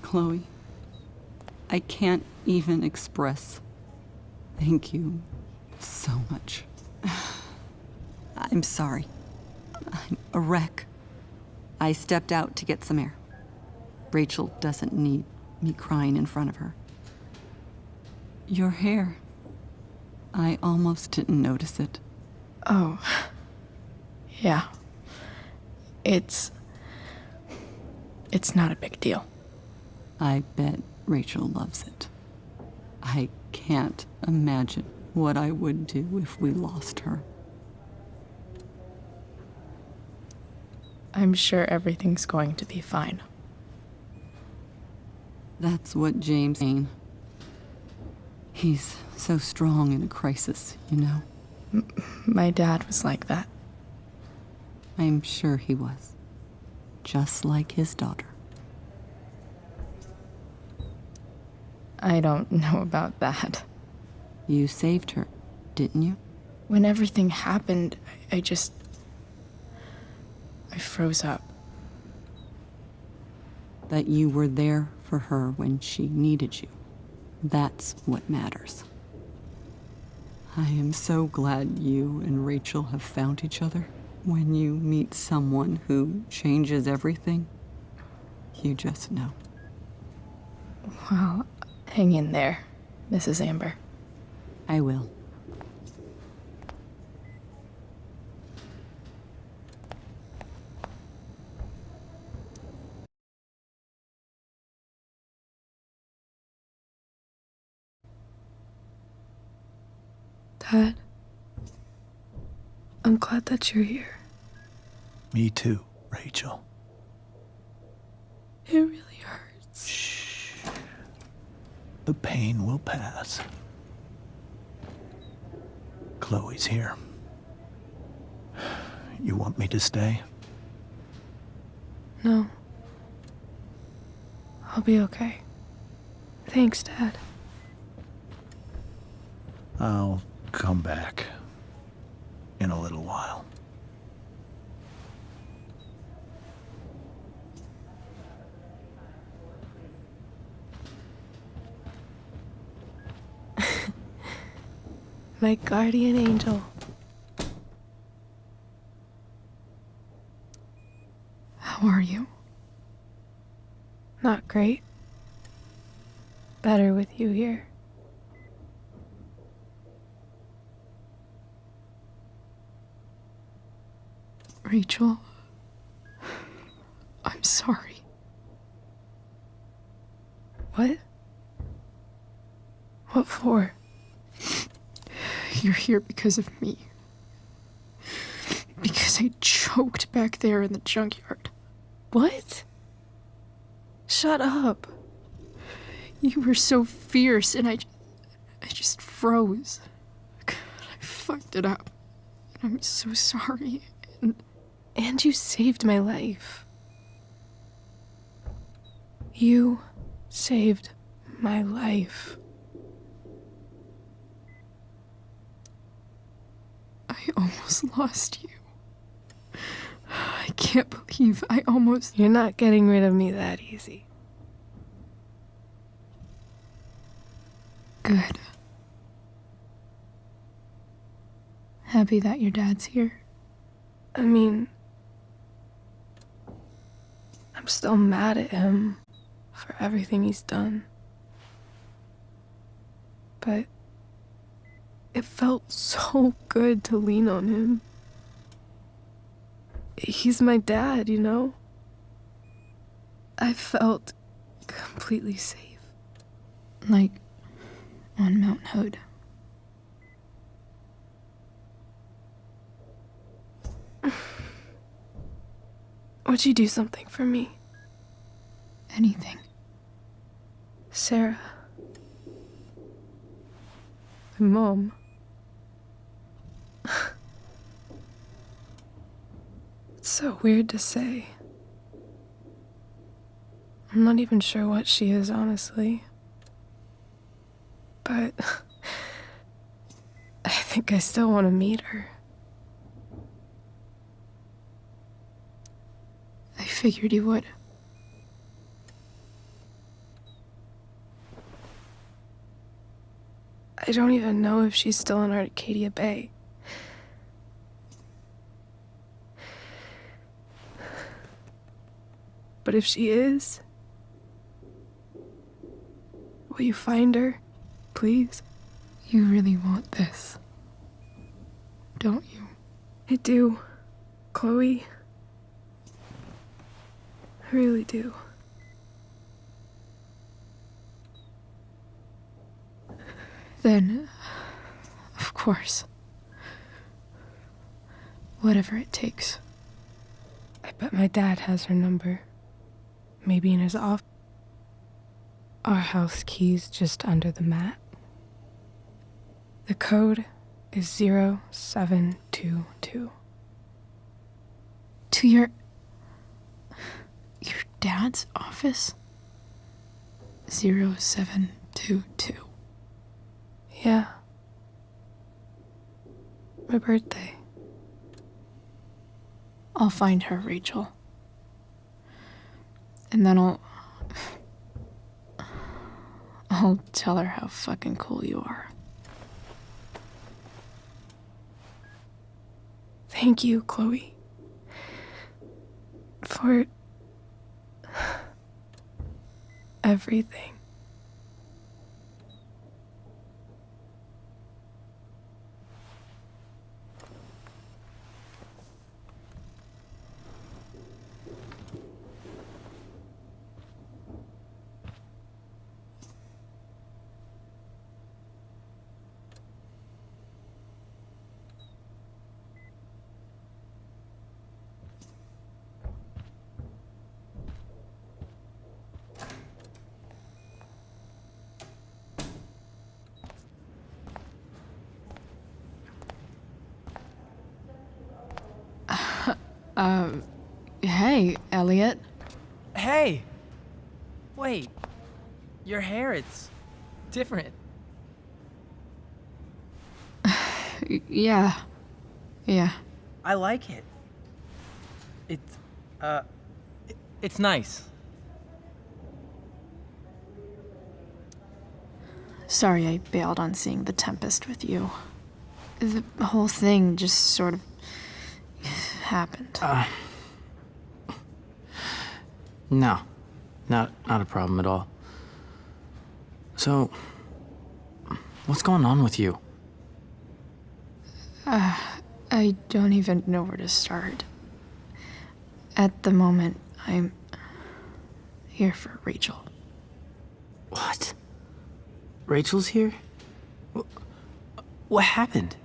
Chloe, I can't even express thank you so much. I'm sorry. I'm a wreck. I stepped out to get some air. Rachel doesn't need me crying in front of her. Your hair. I almost didn't notice it. Oh. Yeah. It's not a big deal. I bet Rachel loves it. I can't imagine what I would do if we lost her. I'm sure everything's going to be fine. That's what James saying. He's so strong in a crisis, you know? My dad was like that. I'm sure he was. Just like his daughter. I don't know about that. You saved her, didn't you? When everything happened, I froze up. That you were there for her when she needed you. That's what matters. I am so glad you and Rachel have found each other. When you meet someone who changes everything, you just know. Well, hang in there, Mrs. Amber. I will. Dad, I'm glad that you're here. Me too, Rachel. It really hurts. Shh. The pain will pass. Chloe's here. You want me to stay? No. I'll be okay. Thanks, Dad. I'll come back in a little while. My guardian angel. How are you? Not great. Better with you here. Rachel, I'm sorry. What? What for? You're here because of me. Because I choked back there in the junkyard. What? Shut up. You were so fierce and I just froze. God, I fucked it up. I'm so sorry. And you saved my life. You saved my life. I almost lost you. I can't believe I almost... You're not getting rid of me that easy. Good. Happy that your dad's here. I mean, I'm still mad at him for everything he's done. But it felt so good to lean on him. He's my dad, you know? I felt completely safe. Like on Mount Hood. Would you do something for me? Anything. Sarah. My mom. It's so weird to say. I'm not even sure what she is, honestly. But I think I still want to meet her. I figured you would. I don't even know if she's still in Arcadia Bay. But if she is, will you find her, please? You really want this, don't you? I do, Chloe. I really do. Then, of course. Whatever it takes. I bet my dad has her number. Maybe in his office. Our house key's just under the mat. The code is 0722. To your dad's office? 0722. Yeah. My birthday. I'll find her, Rachel. And then I'll tell her how fucking cool you are. Thank you, Chloe. For everything. Hey, Elliot. Hey! Wait. Your hair, it's different. Yeah. I like it. It's nice. Sorry I bailed on seeing The Tempest with you. The whole thing just sort of happened. No. Not a problem at all. So, what's going on with you? I don't even know where to start. At the moment, I'm here for Rachel. What? Rachel's here? What happened?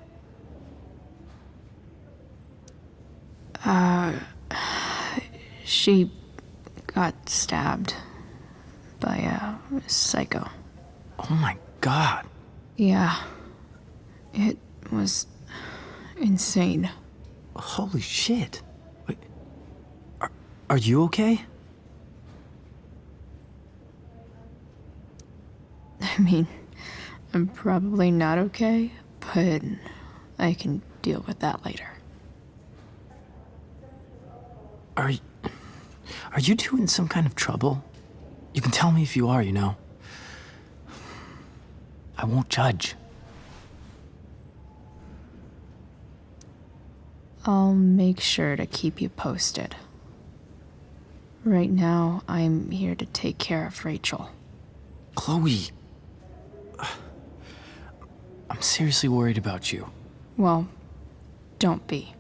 She got stabbed by a psycho. Oh my god. Yeah. It was insane. Holy shit. Wait. Are you okay? I mean, I'm probably not okay, but I can deal with that later. Are you two in some kind of trouble? You can tell me if you are, you know. I won't judge. I'll make sure to keep you posted. Right now, I'm here to take care of Rachel. Chloe. I'm seriously worried about you. Well, don't be.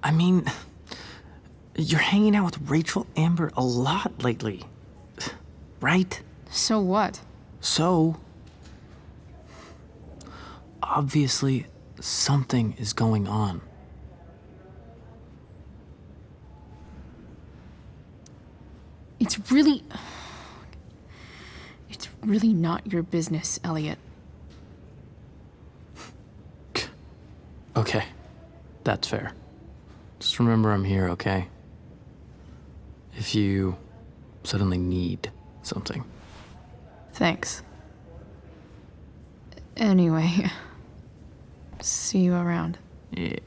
I mean, you're hanging out with Rachel Amber a lot lately, right? So what? So, obviously, something is going on. It's really not your business, Elliot. Okay, that's fair. Just remember I'm here, okay? If you suddenly need something. Thanks. Anyway, see you around. Yeah.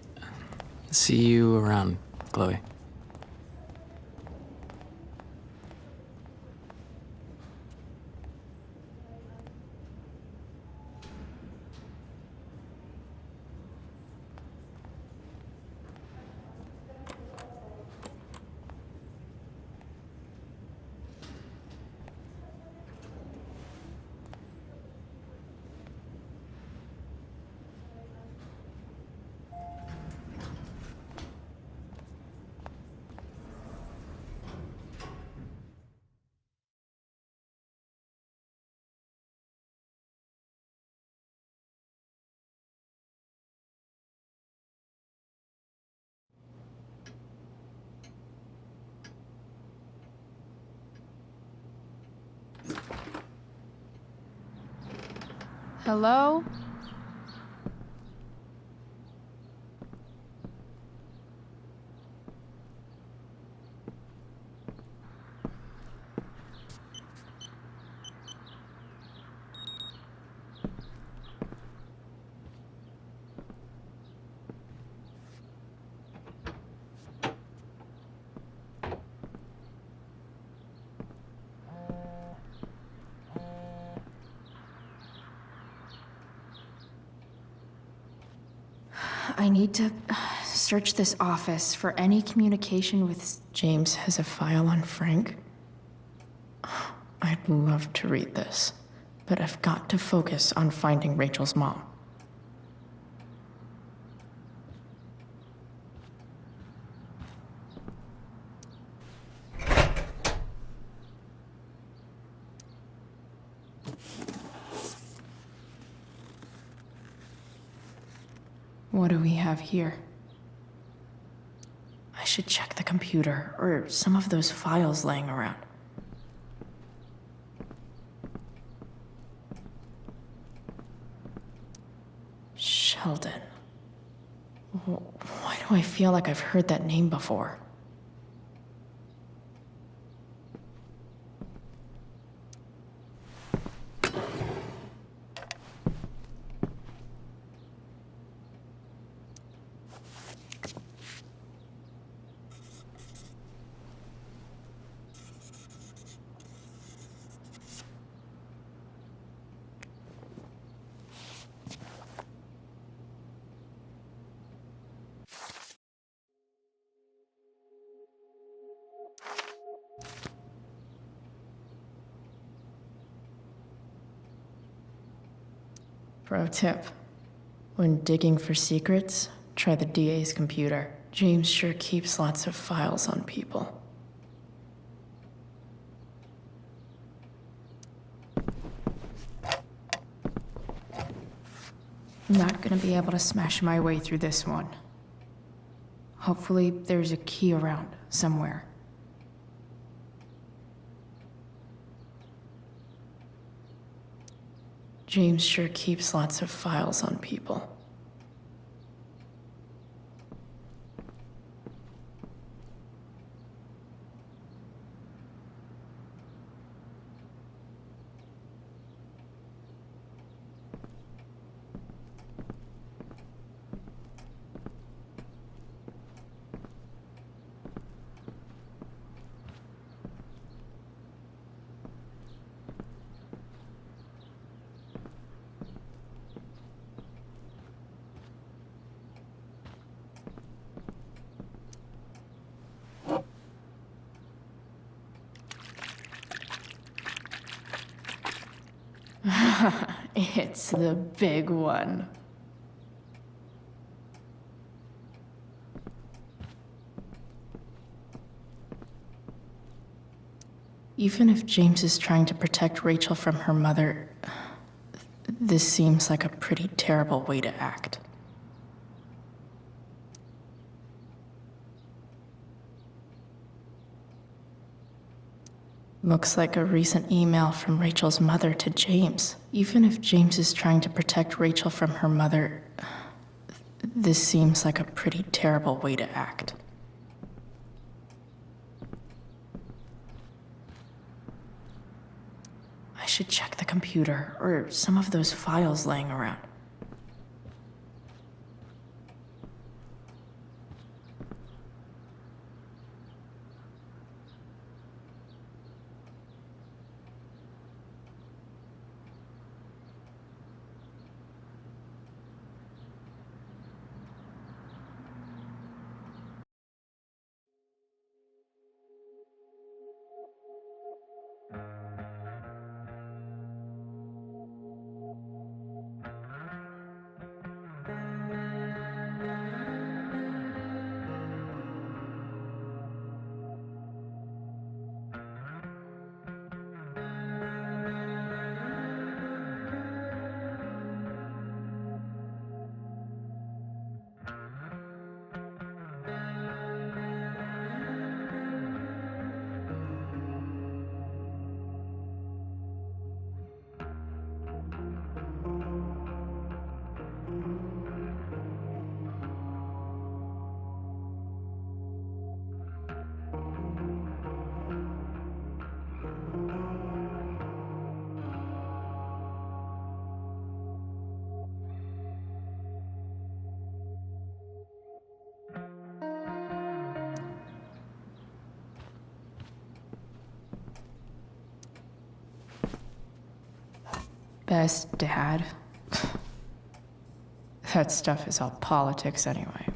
See you around, Chloe. Hello? I need to search this office for any communication with... James has a file on Frank. I'd love to read this, but I've got to focus on finding Rachel's mom. What do we have here? I should check the computer or some of those files laying around. Sheldon. Why do I feel like I've heard that name before? Pro tip. When digging for secrets, try the DA's computer. James sure keeps lots of files on people. Not gonna be able to smash my way through this one. Hopefully there's a key around somewhere. James sure keeps lots of files on people. It's the big one. Even if James is trying to protect Rachel from her mother, this seems like a pretty terrible way to act. Looks like a recent email from Rachel's mother to James. Even if James is trying to protect Rachel from her mother, this seems like a pretty terrible way to act. I should check the computer or some of those files laying around. Best dad? That stuff is all politics anyway.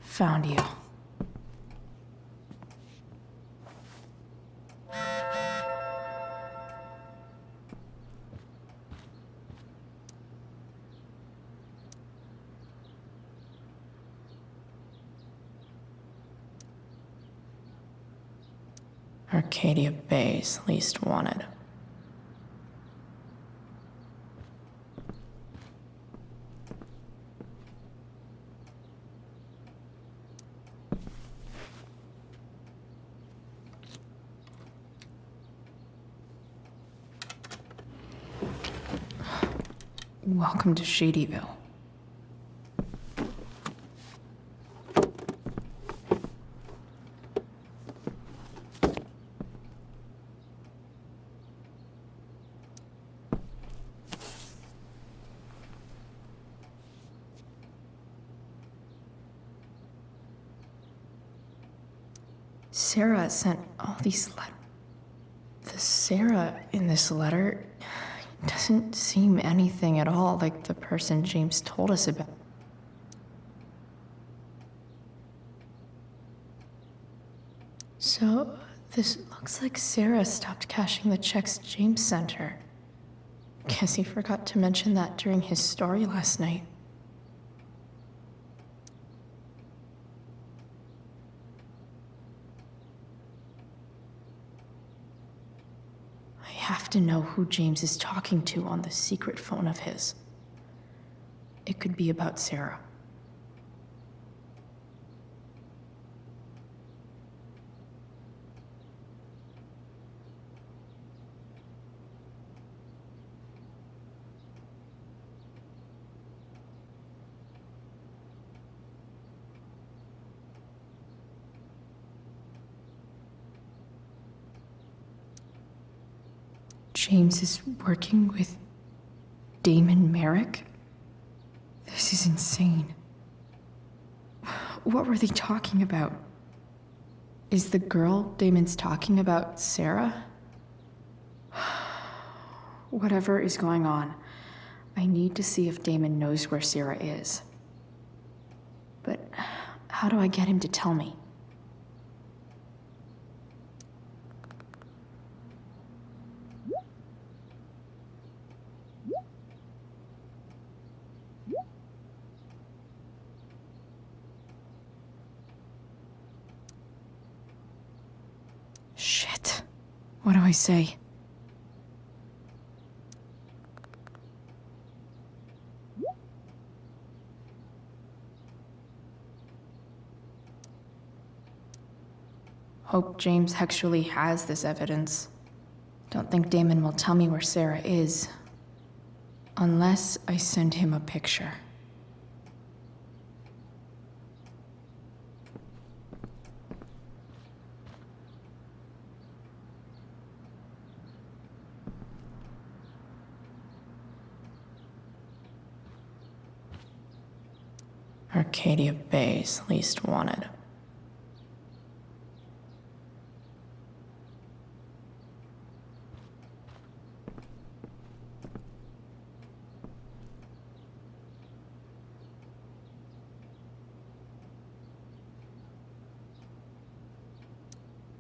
Found you. Arcadia Bay's least wanted. Welcome to Shadyville. Sarah sent all these letters. The Sarah in this letter doesn't seem anything at all like the person James told us about. So, this looks like Sarah stopped cashing the checks James sent her. Guess he forgot to mention that during his story last night. I have to know who James is talking to on the secret phone of his. It could be about Sarah. James is working with Damon Merrick? This is insane. What were they talking about? Is the girl Damon's talking about Sarah? Whatever is going on, I need to see if Damon knows where Sarah is. But how do I get him to tell me? Shit. What do I say? Hope James actually has this evidence. Don't think Damon will tell me where Sarah is. Unless I send him a picture. Arcadia Bay's least wanted.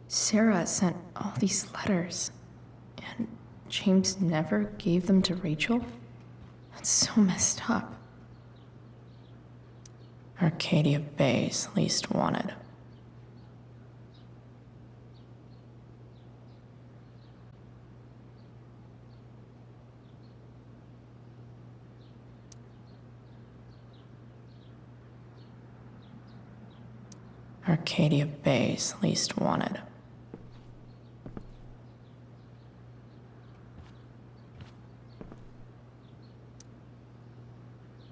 Sarah sent all these letters, and James never gave them to Rachel? That's so messed up. Arcadia Bay's least wanted. Arcadia Bay's least wanted.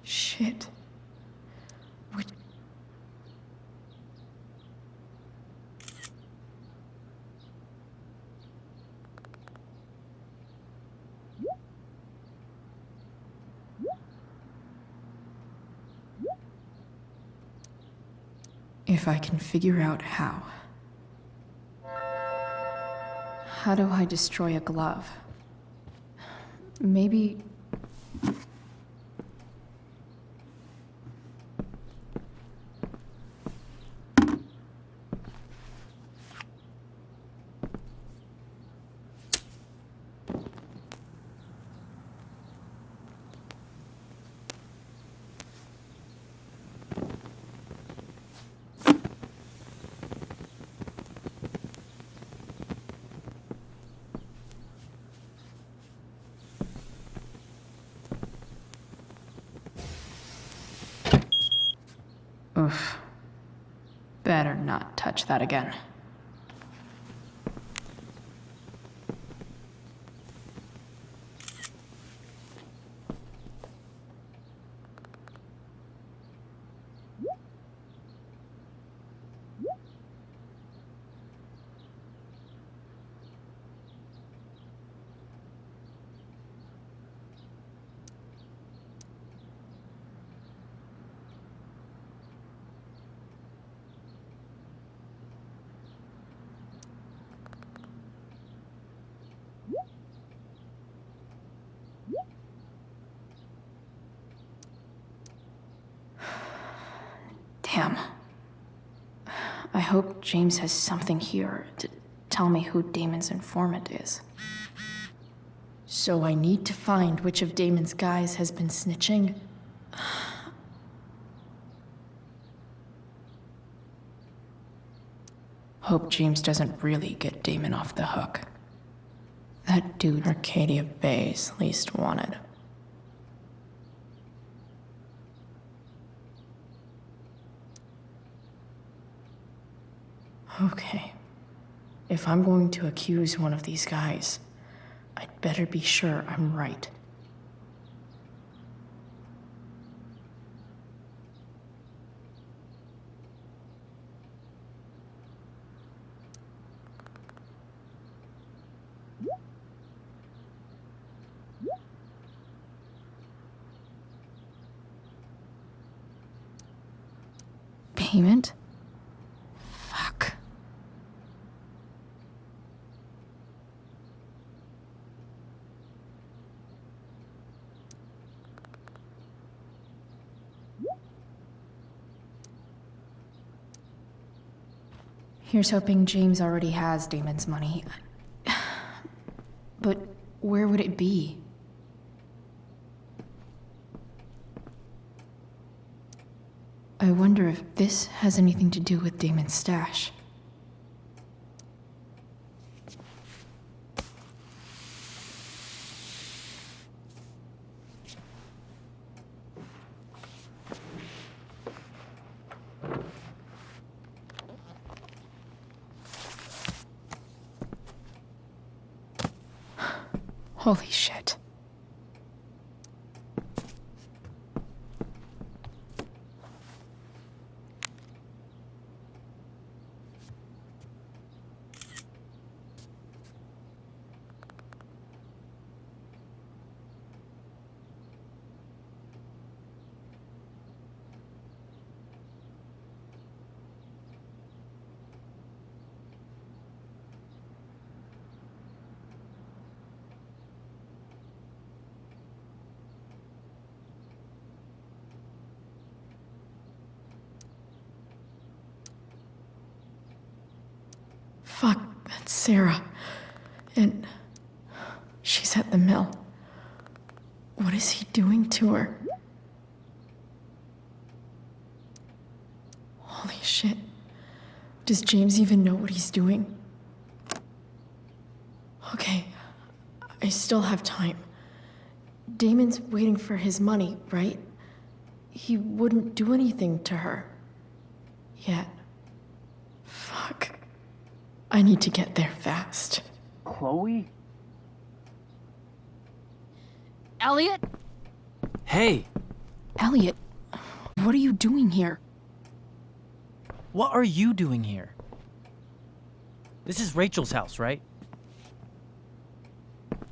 Shit. If I can figure out how. How do I destroy a glove? Maybe... Oof. Better not touch that again. Damn. I hope James has something here to tell me who Damon's informant is. So I need to find which of Damon's guys has been snitching. Hope James doesn't really get Damon off the hook. That dude Arcadia Bay's least wanted. Okay. If I'm going to accuse one of these guys, I'd better be sure I'm right. Payment? Fuck. Here's hoping James already has Damon's money. But where would it be? I wonder if this has anything to do with Damon's stash. Holy shit. Fuck, that's Sarah. And she's at the mill. What is he doing to her? Holy shit. Does James even know what he's doing? Okay, I still have time. Damon's waiting for his money, right? He wouldn't do anything to her. Yet. Fuck. I need to get there fast. Chloe? Elliot? Hey! Elliot, what are you doing here? What are you doing here? This is Rachel's house, right?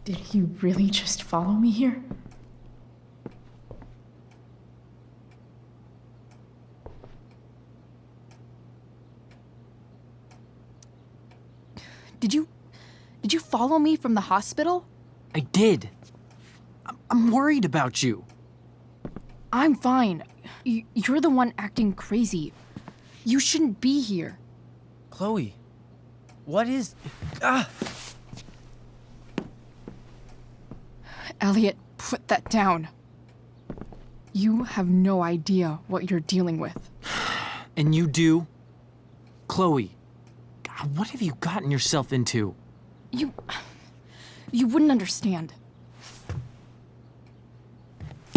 Did he really just follow me here? Did you follow me from the hospital? I did. I'm worried about you. I'm fine. You're the one acting crazy. You shouldn't be here. Chloe, what is... Ah! Elliot, put that down. You have no idea what you're dealing with. And you do? Chloe, God, what have you gotten yourself into? You wouldn't understand.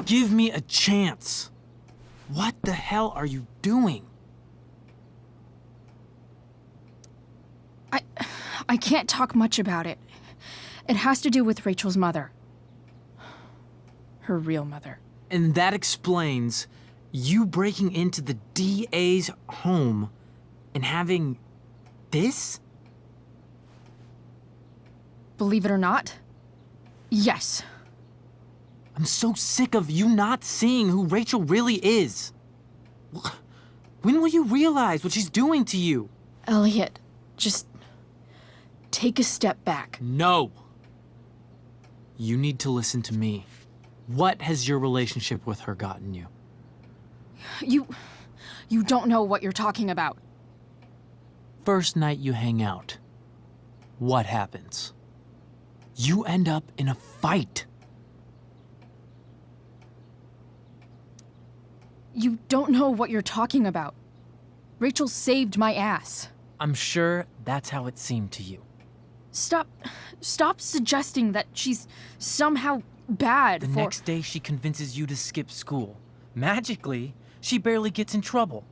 Give me a chance. What the hell are you doing? I can't talk much about it. It has to do with Rachel's mother. Her real mother. And that explains you breaking into the DA's home and having this? Believe it or not, yes. I'm so sick of you not seeing who Rachel really is. When will you realize what she's doing to you? Elliot, just take a step back. No. You need to listen to me. What has your relationship with her gotten you? You don't know what you're talking about. First night you hang out, what happens? You end up in a fight. You don't know what you're talking about. Rachel saved my ass. I'm sure that's how it seemed to you. Stop suggesting that she's somehow bad The next day she convinces you to skip school. Magically, she barely gets in trouble.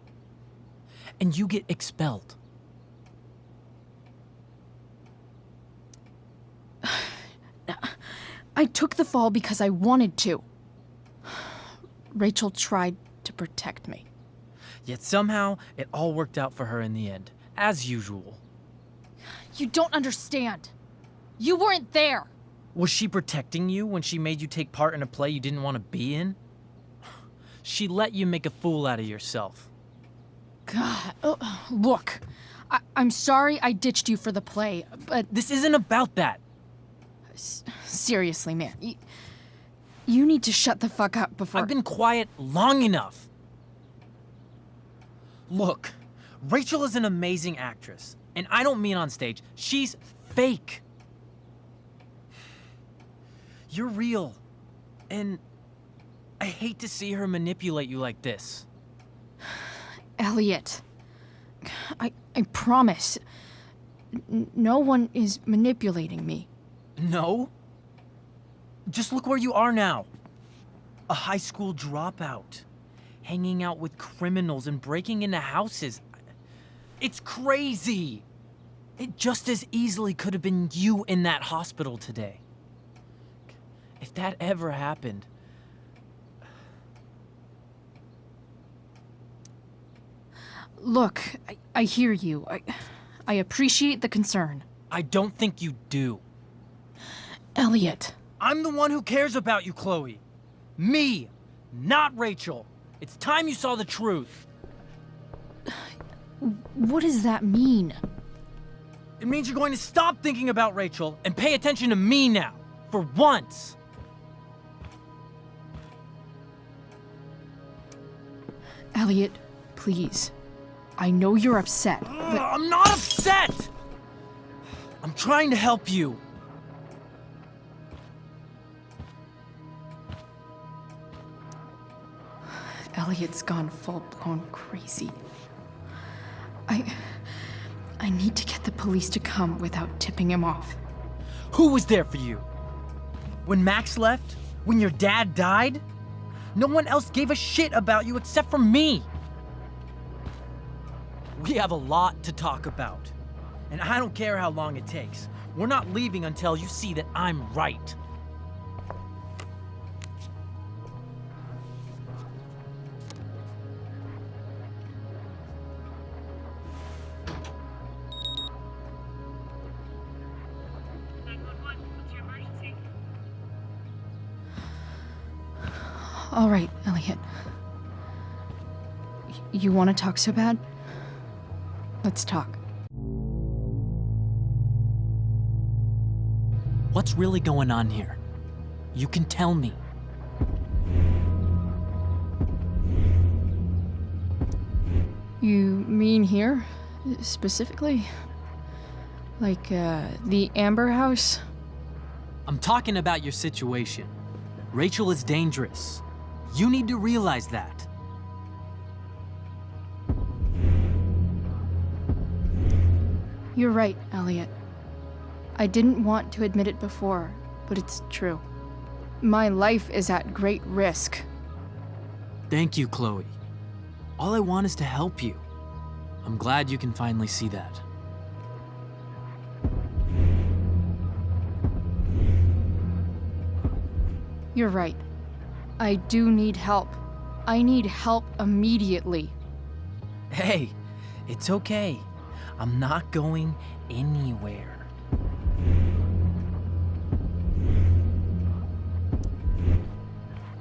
And you get expelled. I took the fall because I wanted to. Rachel tried to protect me. Yet somehow, it all worked out for her in the end, as usual. You don't understand. You weren't there. Was she protecting you when she made you take part in a play you didn't want to be in? She let you make a fool out of yourself. God, look. I'm sorry I ditched you for the play, but... This isn't about that. Seriously, man. You need to shut the fuck up before... I've been quiet long enough. Look, Rachel is an amazing actress. And I don't mean on stage. She's fake. You're real. And I hate to see her manipulate you like this. Elliot, I promise. No one is manipulating me. No? Just look where you are now. A high school dropout. Hanging out with criminals and breaking into houses. It's crazy. It just as easily could have been you in that hospital today. If that ever happened... Look, I hear you. I appreciate the concern. I don't think you do. Elliot. I'm the one who cares about you, Chloe. Me, not Rachel. It's time you saw the truth. What does that mean? It means you're going to stop thinking about Rachel and pay attention to me now, for once. Elliot, please. I know you're upset, but... I'm not upset! I'm trying to help you. Elliot's gone full-blown crazy. I need to get the police to come without tipping him off. Who was there for you? When Max left? When your dad died? No one else gave a shit about you except for me. We have a lot to talk about. And I don't care how long it takes. We're not leaving until you see that I'm right. All right, Elliot. You want to talk so bad? Let's talk. What's really going on here? You can tell me. You mean here, specifically? Like, the Amber House? I'm talking about your situation. Rachel is dangerous. You need to realize that. You're right, Elliot. I didn't want to admit it before, but it's true. My life is at great risk. Thank you, Chloe. All I want is to help you. I'm glad you can finally see that. You're right. I do need help. I need help immediately. Hey, it's okay. I'm not going anywhere.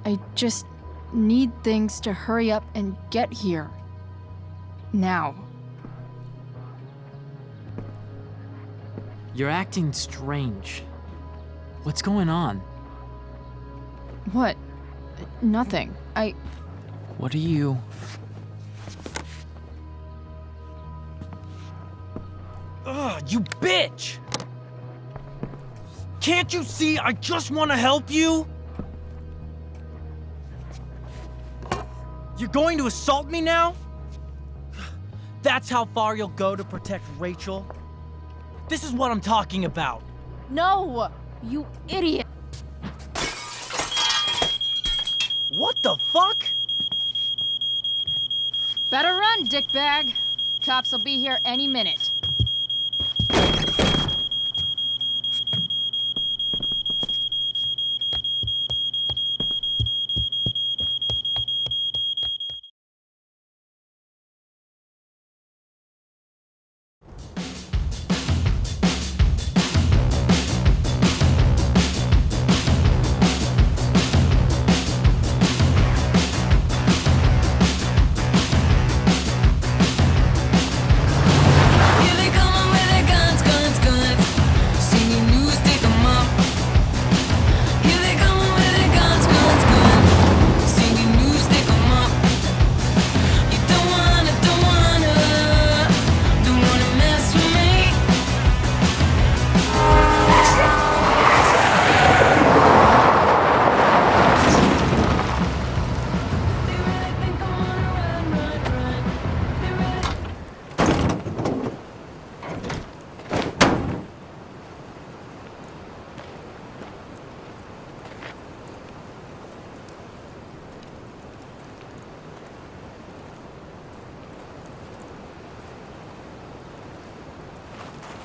I just need things to hurry up and get here. Now. You're acting strange. What's going on? What? Nothing. What are you... Ugh, you bitch! Can't you see I just want to help you? You're going to assault me now? That's how far you'll go to protect Rachel? This is what I'm talking about. No! You idiot! What the fuck? Better run, dickbag. Cops will be here any minute.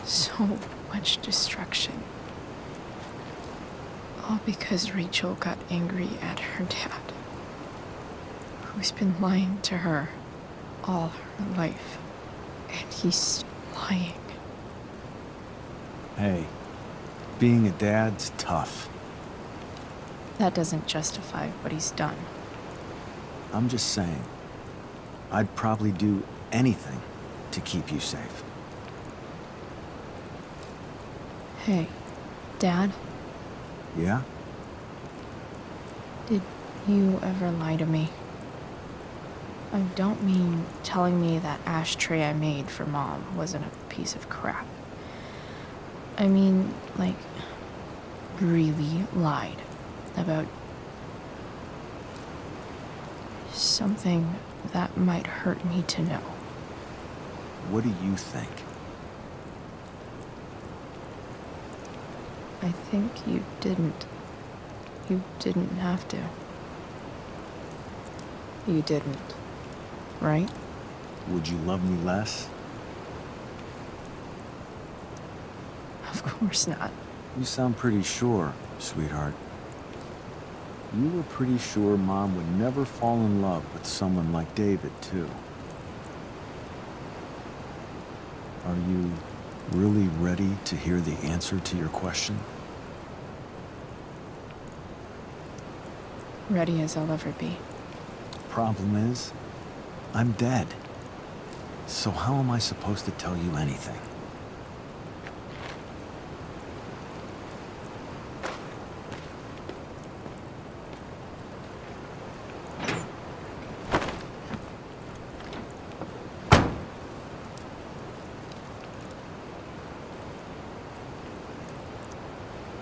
So much destruction. All because Rachel got angry at her dad, who's been lying to her all her life. And he's lying. Hey, being a dad's tough. That doesn't justify what he's done. I'm just saying, I'd probably do anything to keep you safe. Hey, Dad, Yeah? did you ever lie to me? I don't mean telling me that ashtray I made for Mom wasn't a piece of crap. I mean, like, really lied about something that might hurt me to know. What do you think? I think you didn't. You didn't have to. You didn't, right? Would you love me less? Of course not. You sound pretty sure, sweetheart. You were pretty sure Mom would never fall in love with someone like David, too. Are you really ready to hear the answer to your question? Ready as I'll ever be. Problem is, I'm dead. So how am I supposed to tell you anything?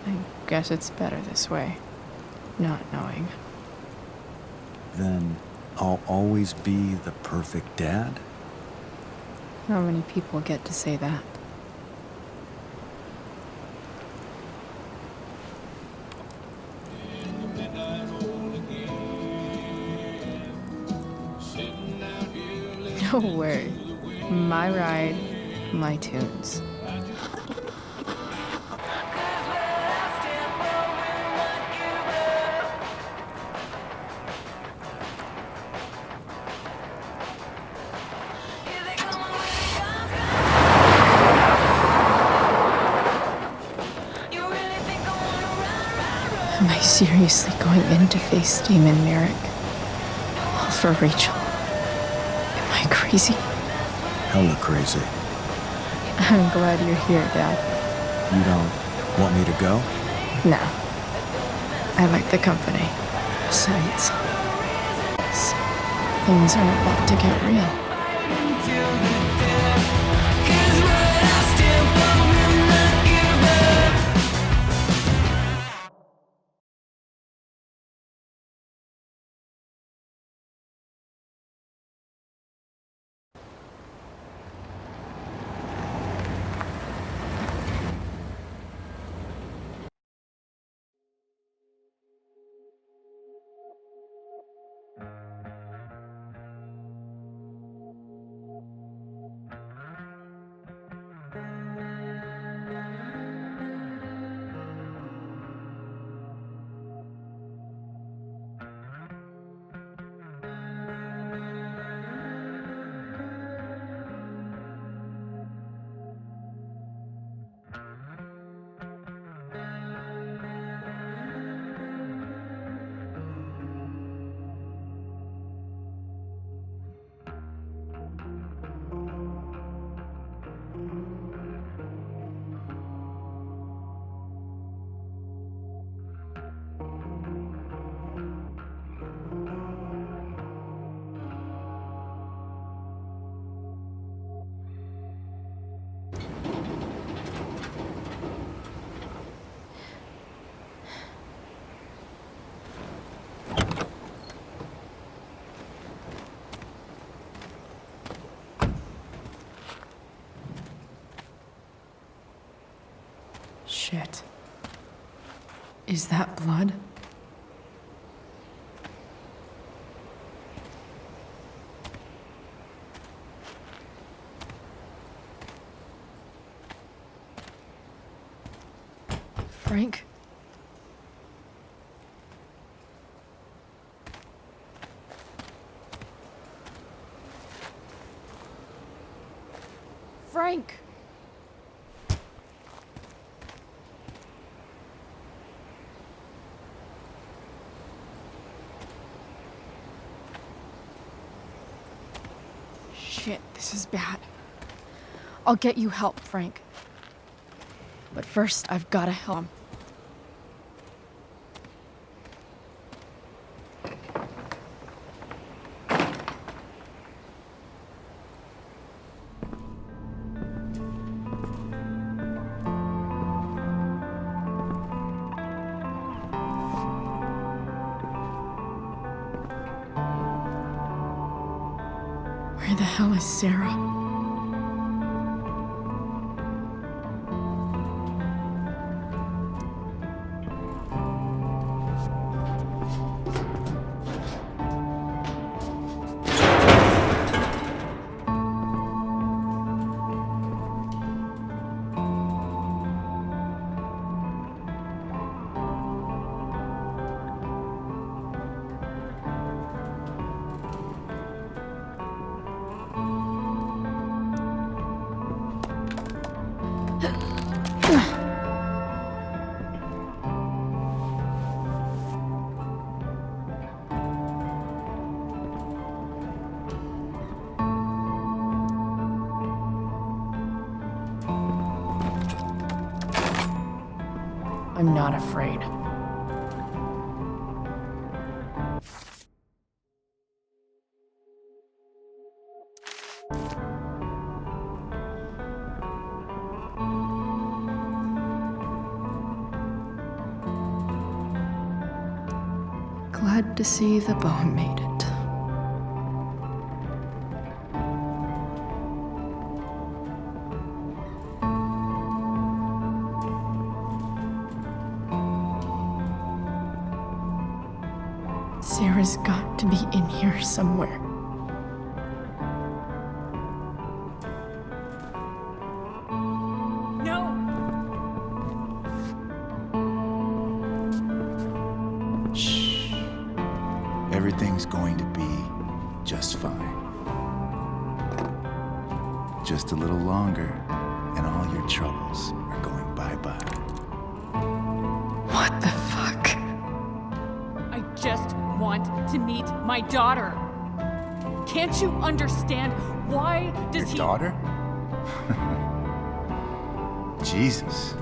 I guess it's better this way, not knowing. Then I'll always be the perfect dad? How many people get to say that? No worry. My ride, my tunes. Am I seriously going in to face Damon Merrick? All for Rachel? Am I crazy? Hella crazy. I'm glad you're here, Dad. You don't want me to go? No. I like the company. Besides, things are about to get real. Shit. Is that blood? Frank? Frank! Shit, this is bad. I'll get you help, Frank. But first, I've gotta help him. Where the hell is Sarah? I'm not afraid. Glad to see the bone made it. Sarah's got to be in here somewhere. No! Shh. Everything's going to be just fine. Just a little longer, and all your troubles are going bye-bye. What the fuck? I just want to meet my daughter. Can't you understand? Why does Your daughter? Jesus.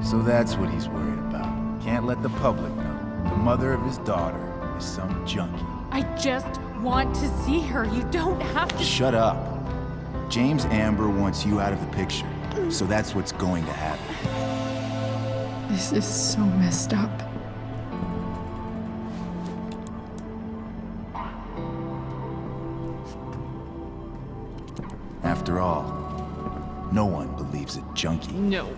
So that's what he's worried about. Can't let the public know. The mother of his daughter is some junkie. I just want to see her. You don't have to. Shut up. James Amber wants you out of the picture, so that's what's going to happen. This is so messed up. After all, no one believes a junkie. No.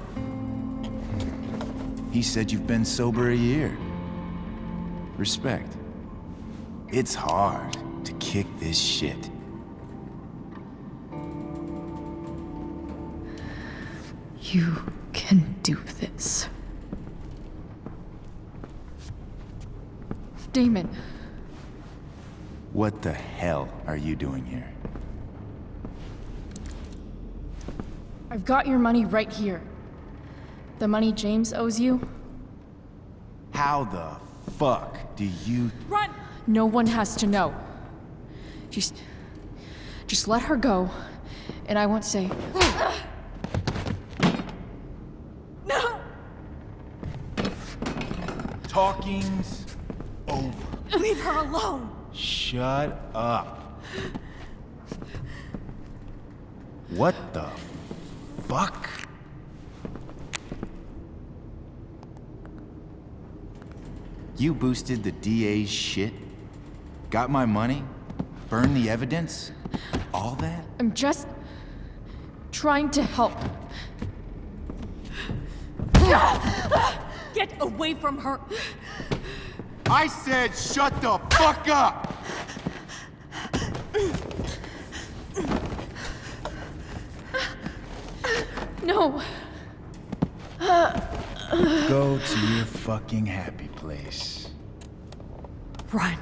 He said you've been sober a year. Respect. It's hard to kick this shit. You can do this. Damon. What the hell are you doing here? I've got your money right here. The money James owes you. How the fuck do you... Run! No one has to know. Just let her go, and I won't say... No! Talking's over. Leave her alone! Shut up. What the fuck? You boosted the DA's shit? Got my money? Burned the evidence? All that? I'm just trying to help. Get away from her! I said shut the fuck up! No. Go to your fucking happy place. Run.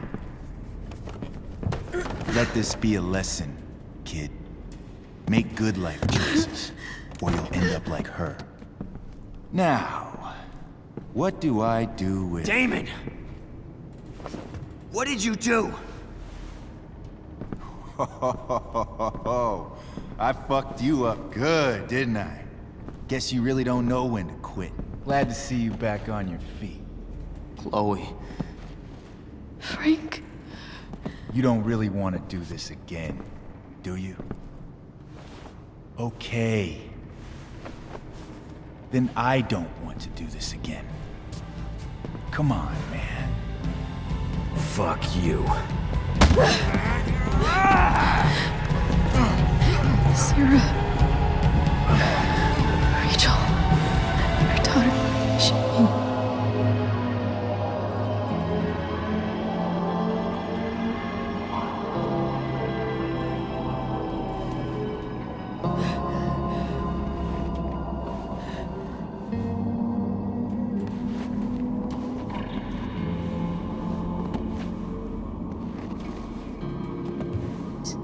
Let this be a lesson, kid. Make good life choices, or you'll end up like her. Now, what do I do with... Damon! What did you do? I fucked you up good, didn't I? Guess you really don't know when to quit. Glad to see you back on your feet. Chloe. Frank. You don't really want to do this again, do you? Okay. Then I don't want to do this again. Come on, man. Fuck you. Sarah. Rachel. Your daughter. She...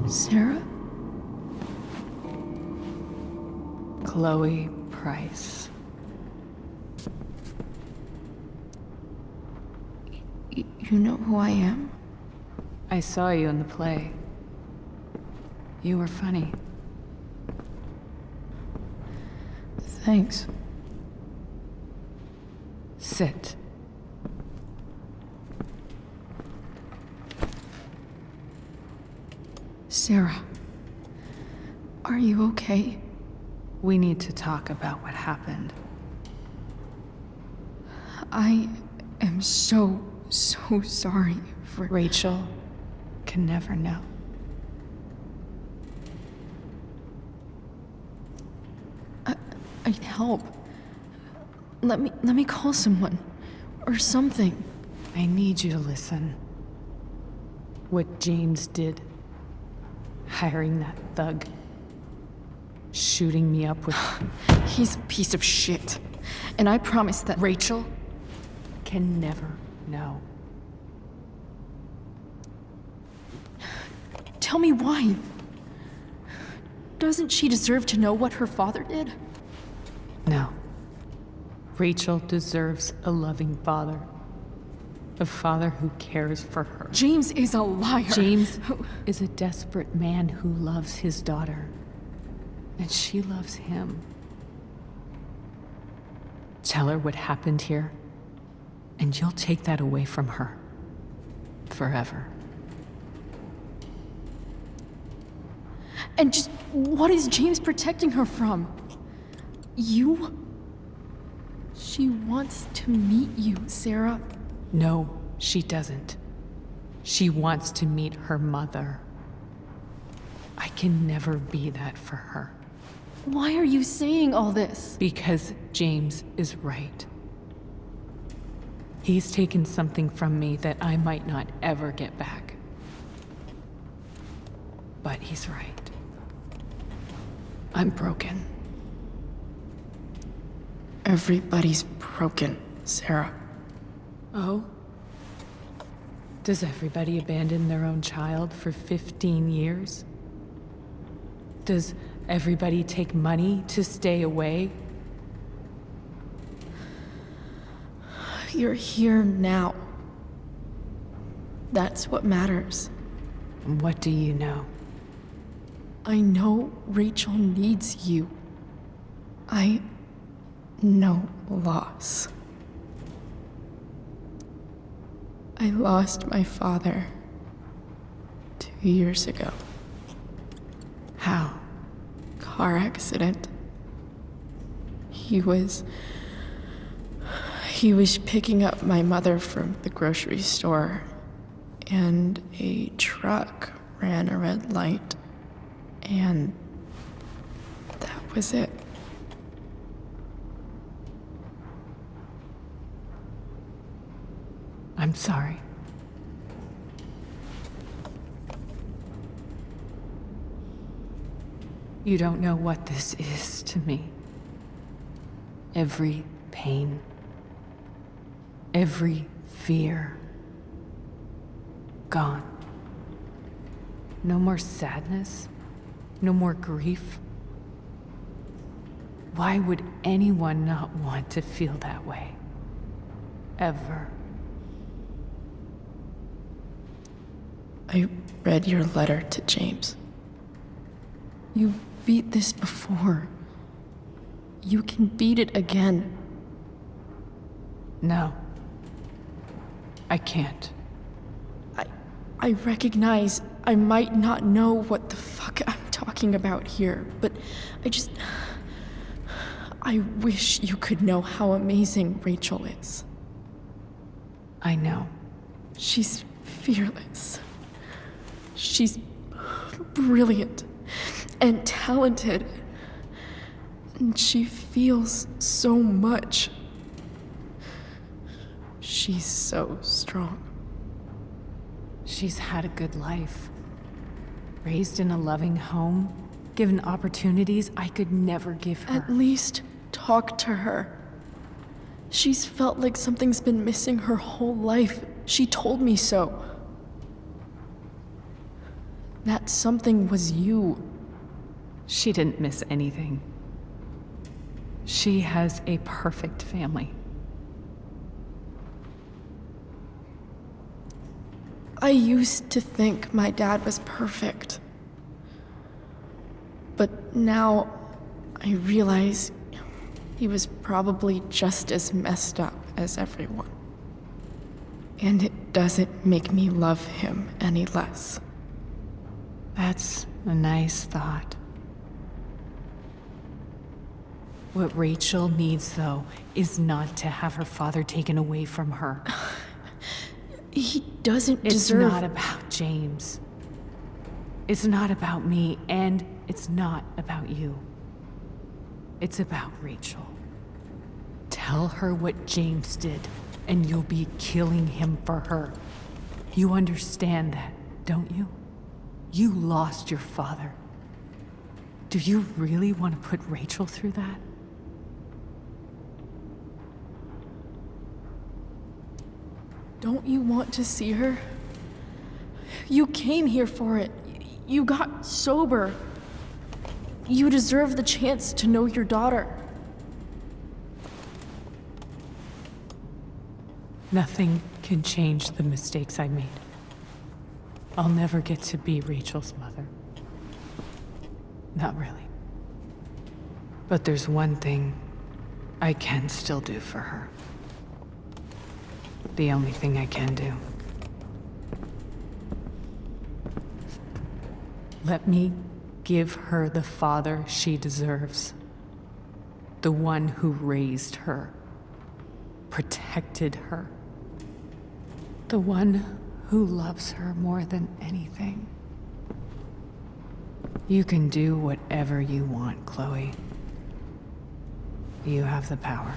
Sarah? Chloe Price. You know who I am? I saw you in the play. You were funny. Thanks. Sit. Sarah. Are you okay? We need to talk about what happened. I am so sorry for... Rachel can never know. I'd help. Let me call someone. Or something. I need you to listen. What James did. Hiring that thug. Shooting me up with... He's a piece of shit. And I promise that... Rachel can never know. Tell me why. Doesn't she deserve to know what her father did? No. Rachel deserves a loving father. A father who cares for her. James is a liar. James is a desperate man who loves his daughter. And she loves him. Tell her what happened here, and you'll take that away from her. Forever. And just what is James protecting her from? You? She wants to meet you, Sarah. No, she doesn't. She wants to meet her mother. I can never be that for her. Why are you saying all this? Because James is right. He's taken something from me that I might not ever get back. But he's right. I'm broken. Everybody's broken, Sarah. Oh? Does everybody abandon their own child for 15 years? Does everybody take money to stay away? You're here now. That's what matters. What do you know? I know Rachel needs you. I know loss. I lost my father 2 years ago. How? Car accident. He was picking up my mother from the grocery store, and a truck ran a red light, and that was it. I'm sorry. You don't know what this is to me. Every pain, every fear, gone. No more sadness, no more grief. Why would anyone not want to feel that way? Ever. I read your letter to James. You beat this before. You can beat it again. No. I can't. I recognize I might not know what the fuck I'm talking about here, but I wish you could know how amazing Rachel is. I know. She's fearless. She's brilliant and talented. And she feels so much. She's so strong. She's had a good life. Raised in a loving home, given opportunities I could never give her. At least talk to her. She's felt like something's been missing her whole life. She told me so. That something was you. She didn't miss anything. She has a perfect family. I used to think my dad was perfect. But now I realize he was probably just as messed up as everyone. And it doesn't make me love him any less. That's a nice thought. What Rachel needs, though, is not to have her father taken away from her. He doesn't It's deserve... not about James. It's not about me, and it's not about you. It's about Rachel. Tell her what James did, and you'll be killing him for her. You understand that, don't you? You lost your father. Do you really want to put Rachel through that? Don't you want to see her? You came here for it. You got sober. You deserve the chance to know your daughter. Nothing can change the mistakes I made. I'll never get to be Rachel's mother. Not really. But there's one thing I can still do for her. The only thing I can do. Let me give her the father she deserves. The one who raised her, protected her. The one who loves her more than anything. You can do whatever you want, Chloe. You have the power.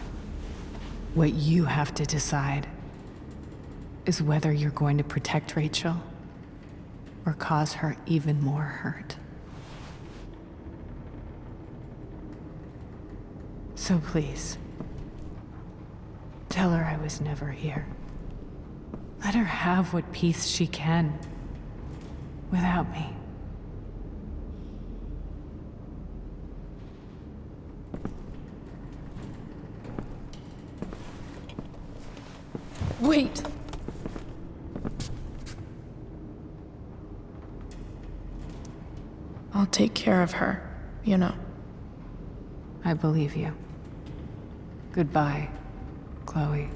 What you have to decide is whether you're going to protect Rachel or cause her even more hurt. So please, tell her I was never here. Let her have what peace she can without me. Wait! I'll take care of her, you know. I believe you. Goodbye, Chloe.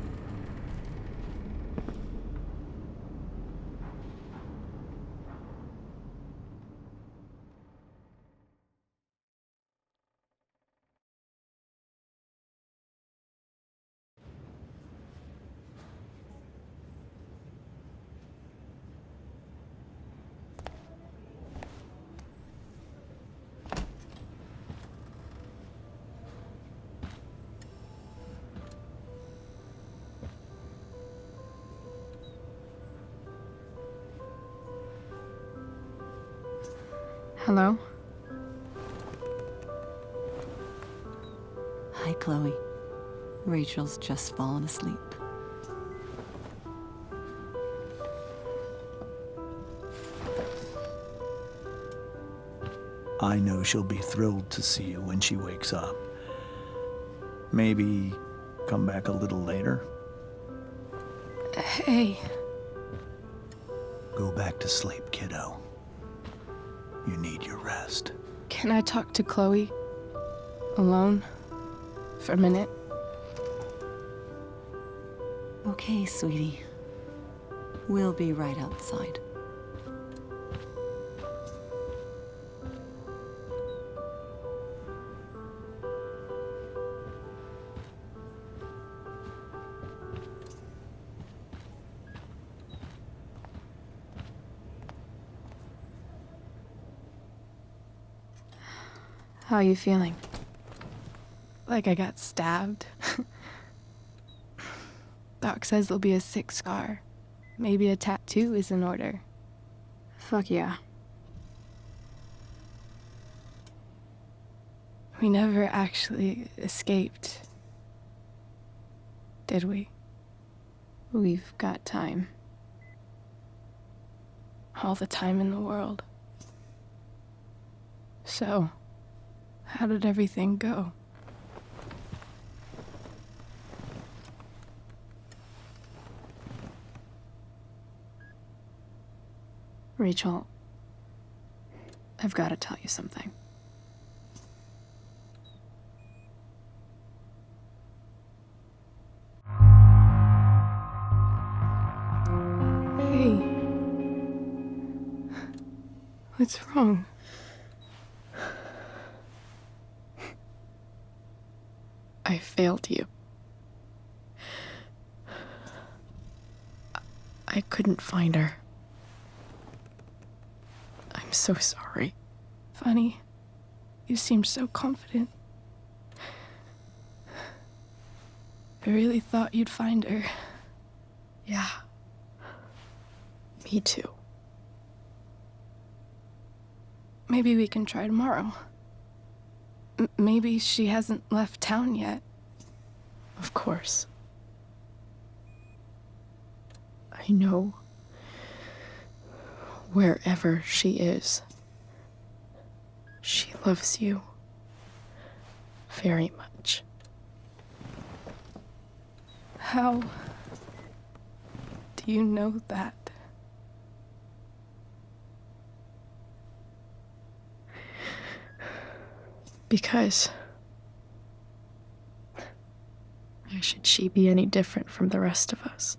Hello? Hi, Chloe. Rachel's just fallen asleep. I know she'll be thrilled to see you when she wakes up. Maybe come back a little later? Hey. Go back to sleep, kiddo. You need your rest. Can I talk to Chloe? Alone? For a minute? Okay, sweetie. We'll be right outside. How are you feeling? Like I got stabbed. Doc says there'll be a sick scar. Maybe a tattoo is in order. Fuck yeah. We never actually escaped, did we? We've got time. All the time in the world. So, how did everything go? Rachel, I've got to tell you something. Hey. What's wrong? I failed you. I couldn't find her. I'm so sorry. Funny. You seemed so confident. I really thought you'd find her. Yeah. Me too. Maybe we can try tomorrow. Maybe she hasn't left town yet. Of course. I know wherever she is, she loves you very much. How do you know that? Because why should she be any different from the rest of us?